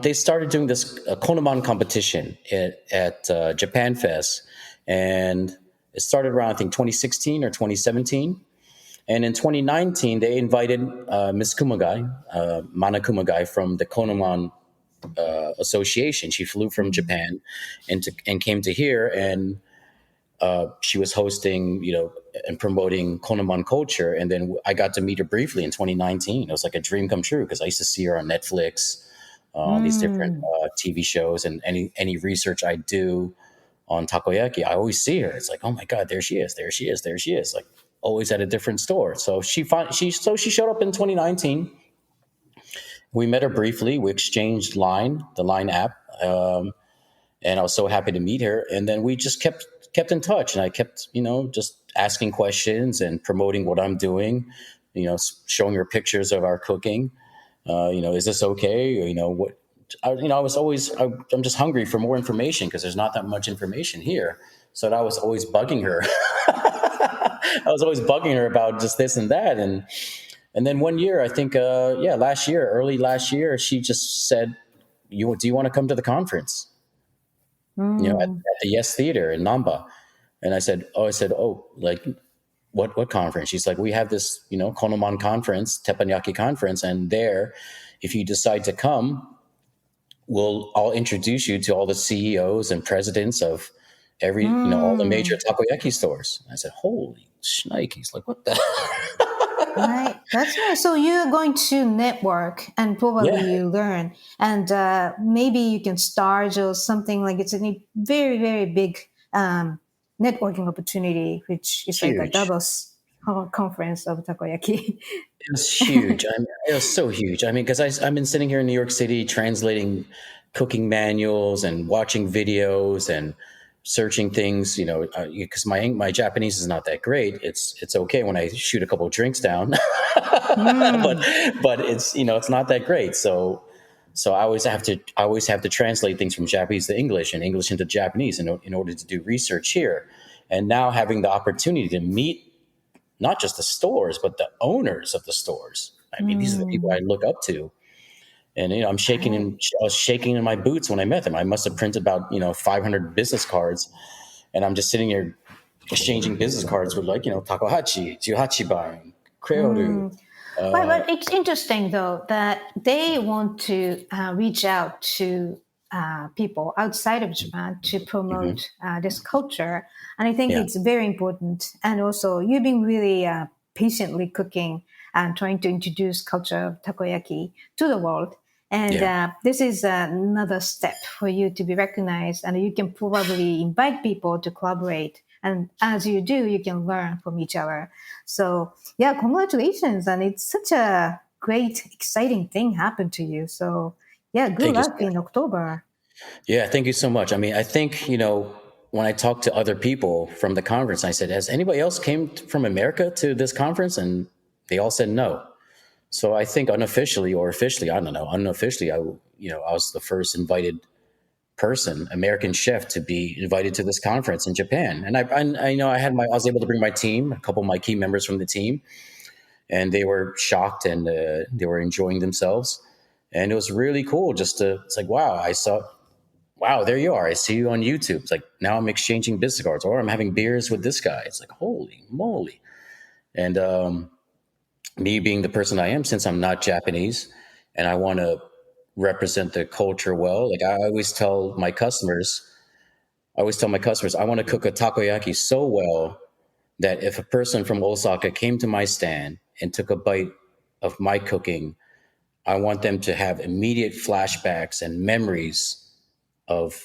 they started doing this Konoman competition at Japan Fest, and it started around, I think, 2016 or 2017. And in 2019, they invited Miss Kumagai, Mana Kumagai from the Konoman Association. She flew from Japan and came to here, and she was hosting, and promoting Konoman culture. And then I got to meet her briefly in 2019. It was like a dream come true because I used to see her on Netflix, these different TV shows, and any research I do on takoyaki, I always see her. It's like, oh my God, there she is, there she is, there she is. Like always at a different store. So she showed up in 2019. We met her briefly. We exchanged the Line app, and I was so happy to meet her. And then we just kept in touch, and I kept, just asking questions and promoting what I'm doing, showing her pictures of our cooking. Is this okay? What? I'm just hungry for more information because there's not that much information here. So I was always bugging her. I was always bugging her about just this and that. And then one year, I think, early last year, she just said, do you want to come to the conference? At the Yes Theater in Namba. And I said, like, what conference? She's like, we have this, Konoman conference, teppanyaki conference. And there, if you decide to come, I'll introduce you to all the CEOs and presidents of all the major takoyaki stores. And I said, holy shnikes, like what the? Right, that's nice. So you're going to network and probably you learn, and maybe you can start or something like it's a very, very big networking opportunity, which is Huge. like a Davos conference of takoyaki. It was huge. It was so huge. Because I've been sitting here in New York City translating cooking manuals and watching videos and searching things, because my Japanese is not that great. It's okay when I shoot a couple of drinks down, but it's it's not that great. So I always have to translate things from Japanese to English and English into Japanese in order to do research here. And now having the opportunity to meet not just the stores, but the owners of the stores. These are the people I look up to. And I was shaking in my boots when I met them. I must have printed about 500 business cards, and I'm just sitting here exchanging business cards with Takohachi, Juhachiban, Kreoru. But it's interesting though that they want to reach out to people outside of Japan to promote this culture, and I think it's very important. And also, you've been really patiently cooking and trying to introduce culture of takoyaki to the world. And this is another step for you to be recognized, and you can probably invite people to collaborate. And as you do, you can learn from each other. So, congratulations. And it's such a great, exciting thing happened to you. So, good luck in October. Yeah, thank you so much. I think, when I talked to other people from the conference, I said, has anybody else came from America to this conference? And they all said no. So I think unofficially or officially, I don't know, unofficially, I was the first invited person, American chef, to be invited to this conference in Japan. And I was able to bring my team, a couple of my key members from the team, and they were shocked and they were enjoying themselves. And it was really cool it's like, wow, there you are. I see you on YouTube. It's like, now I'm exchanging business cards or I'm having beers with this guy. It's like, holy moly. And, me being the person I am, since I'm not Japanese and I want to represent the culture well, like I always tell my customers, I always tell my customers, I want to cook a takoyaki so well that if a person from Osaka came to my stand and took a bite of my cooking, I want them to have immediate flashbacks and memories of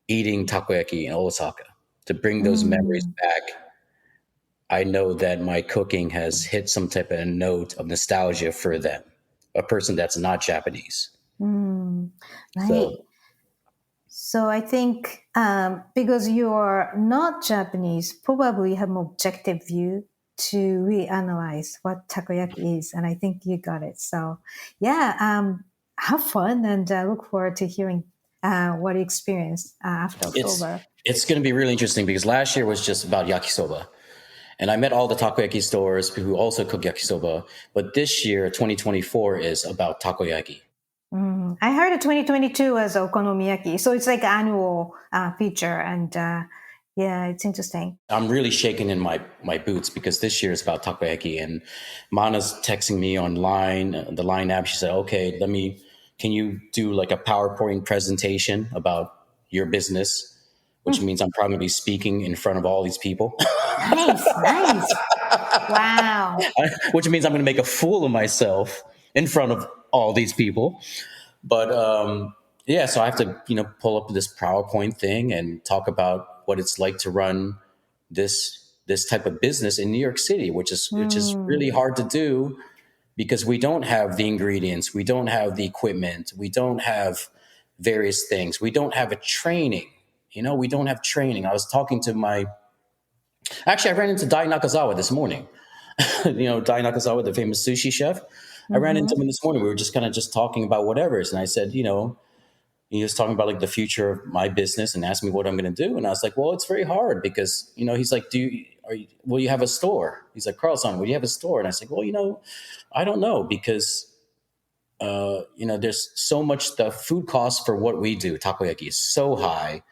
eating takoyaki in Osaka. To bring those memories back, I know that my cooking has hit some type of note of nostalgia for them, a person that's not Japanese. Right. So So I think because you're not Japanese, probably you have an objective view to reanalyze what takoyaki is, and I think you got it. So yeah, have fun and look forward to hearing what you experienced after it's October. it's going to be really interesting because last year was just about yakisoba. And I met all the takoyaki stores who also cook yakisoba. But this year, 2024, is about takoyaki. I heard 2022 was okonomiyaki, so it's like annual feature, and yeah, it's interesting. I'm really shaking in my boots because this year is about takoyaki. And Mana's texting me on Line, the Line app. She said, "Okay, can you do like a PowerPoint presentation about your business?" Which means I'm probably going to be speaking in front of all these people. Nice, nice. Wow. Which means I'm going to make a fool of myself in front of all these people. But yeah, so I have to, pull up this PowerPoint thing and talk about what it's like to run this type of business in New York City, which is really hard to do because we don't have the ingredients, we don't have the equipment, we don't have various things, we don't have a training. We don't have training. I was talking to actually, I ran into Dai Nakazawa this morning. Dai Nakazawa, the famous sushi chef. I ran into him this morning. We were just kind of just talking about whatever. And I said, he was talking about like the future of my business and asked me what I'm going to do. And I was like, well, it's very hard because, he's like, will you have a store? He's like, Carl-san, will you have a store? And I said, well, I don't know because, there's so much, the food cost for what we do, takoyaki, is so high.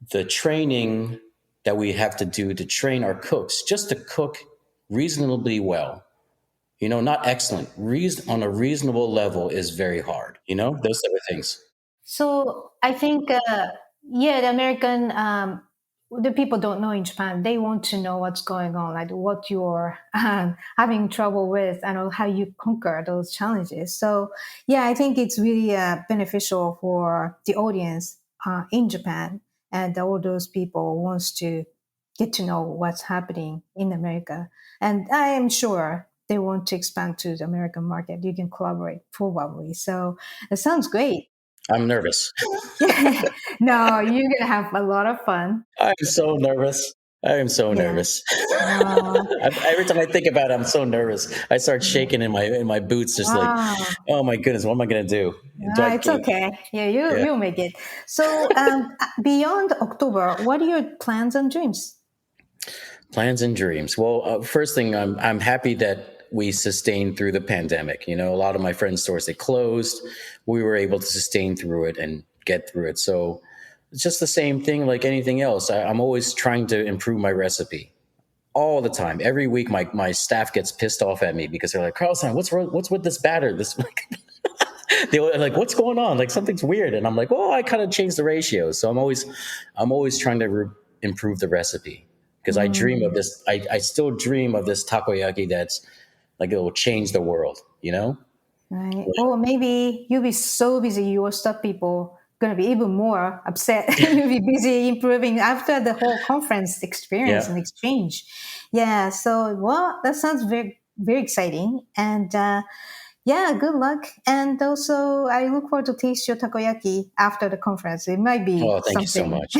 The training that we have to do to train our cooks just to cook reasonably well, not excellent, on a reasonable level is very hard, those type of things. So I think, yeah, the people don't know in Japan. They want to know what's going on, like what you're having trouble with and how you conquer those challenges. So yeah, I think it's really beneficial for the audience in Japan and all those people wants to get to know what's happening in America. And I am sure they want to expand to the American market. You can collaborate probably. So it sounds great. I'm nervous. No, you're gonna have a lot of fun. I'm so nervous. I am so Yeah. nervous. Every time I think about it, I'm so nervous. I start shaking in my boots, just like, Wow. oh my goodness, what am I going to do? It's okay. Yeah, you'll make it. So beyond October, what are your plans and dreams? Plans and dreams. Well, first thing, I'm happy that we sustained through the pandemic. A lot of my friends' stores, they closed. We were able to sustain through it and get through it. So it's just the same thing like anything else. I'm always trying to improve my recipe all the time. Every week, my staff gets pissed off at me because they're like, Carl-san, what's with this batter? They're like, what's going on? Like something's weird. And I'm like, well, I kind of changed the ratio. So I'm always trying to improve the recipe because I dream of this. I still dream of this takoyaki that's like, it will change the world, Right. Or maybe you'll be so busy, your staff people going to be even more upset. You'll be busy improving after the whole conference experience and exchange. Yeah. So, well, that sounds very, very exciting. And yeah, good luck. And also, I look forward to taste your takoyaki after the conference. It might be thank something. you so much.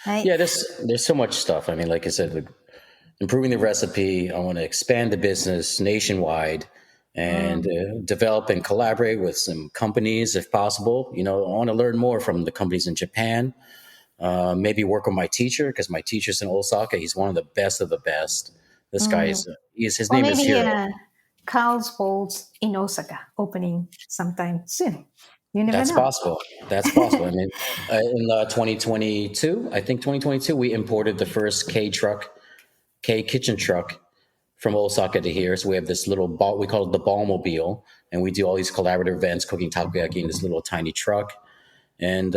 Right? Yeah, there's so much stuff. I mean, like I said, improving the recipe. I want to expand the business nationwide and develop and collaborate with some companies if possible. I want to learn more from the companies in Japan. Maybe work with my teacher because my teacher's in Osaka. He's one of the best of the best. This guy his name is Hiro. Karl's Bowls in Osaka opening sometime soon. You never That's know. possible. That's possible. I mean, in 2022, I think 2022, we imported the first K kitchen truck from Osaka to here. So we have this little ball, we call it the Ballmobile, and we do all these collaborative events, cooking takoyaki in this little tiny truck. And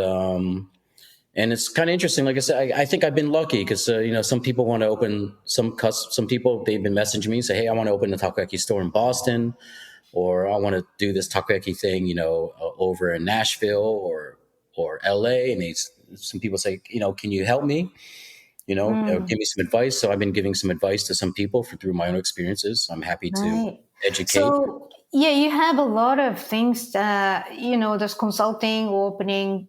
And it's kind of interesting. Like I said, I think I've been lucky because, some people want to open some people, they've been messaging me and say, hey, I want to open a takoyaki store in Boston, or I want to do this takoyaki thing, over in Nashville or LA. And some people say, can you help me? Give me some advice. So I've been giving some advice to some people through my own experiences. I'm happy to educate. So, yeah, you have a lot of things, just consulting, opening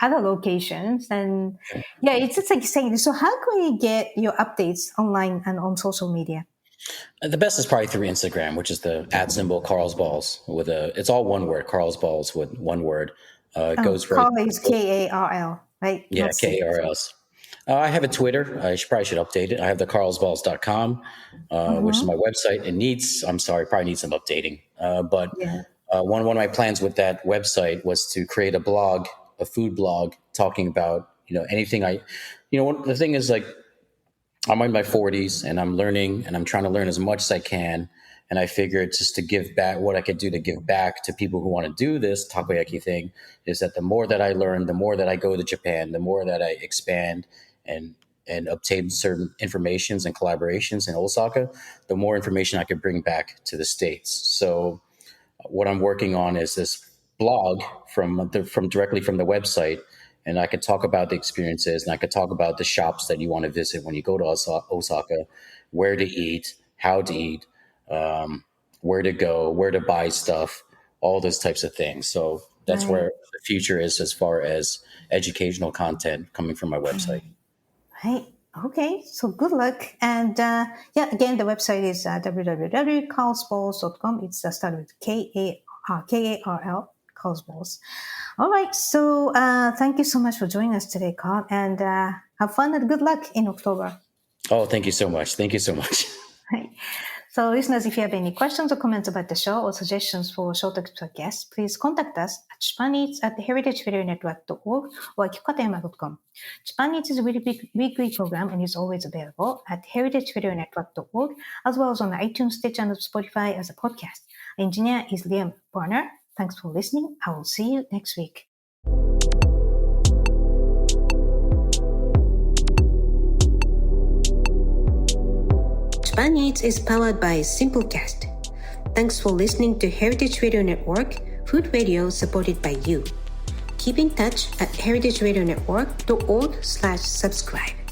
other locations. And it's just like saying, so how can we get your updates online and on social media? The best is probably through Instagram, which is the @ Karl's Balls it's all one word, Karl's Balls with one word. Goes right. Karl is Karl, right? Yeah, Karl. I have a Twitter. I probably should update it. I have the karlsballs.com, which is my website. Probably needs some updating. But one of my plans with that website was to create a food blog, talking about, anything the thing is, like, I'm in my 40s and I'm learning and I'm trying to learn as much as I can. And I figured just to give back, what I could do to give back to people who want to do this takoyaki thing is that the more that I learn, the more that I go to Japan, the more that I expand and obtain certain informations and collaborations in Osaka, the more information I could bring back to the States. So what I'm working on is this blog from directly from the website. And I could talk about the experiences, and I could talk about the shops that you want to visit when you go to Osaka, where to eat, how to eat, where to go, where to buy stuff, all those types of things. So that's where the future is as far as educational content coming from my website. Right. Okay. So good luck. And again, the website is www.karlsballs.com. It's started with Karl, Karl's Balls. All right. So thank you so much for joining us today, Karl. And have fun and good luck in October. Oh, thank you so much. Thank you so much. Right. So listeners, if you have any questions or comments about the show or suggestions for short episode guests, please contact us at japaneats@heritageradionetwork.org or kikatayama.com. Japan Eats is a weekly program and is always available at heritageradionetwork.org as well as on iTunes, Stitcher, and Spotify as a podcast. Our engineer is Liam Warner. Thanks for listening. I will see you next week. Japan Eats is powered by Simplecast. Thanks for listening to Heritage Radio Network, food radio supported by you. Keep in touch at heritageradionetwork.org/subscribe.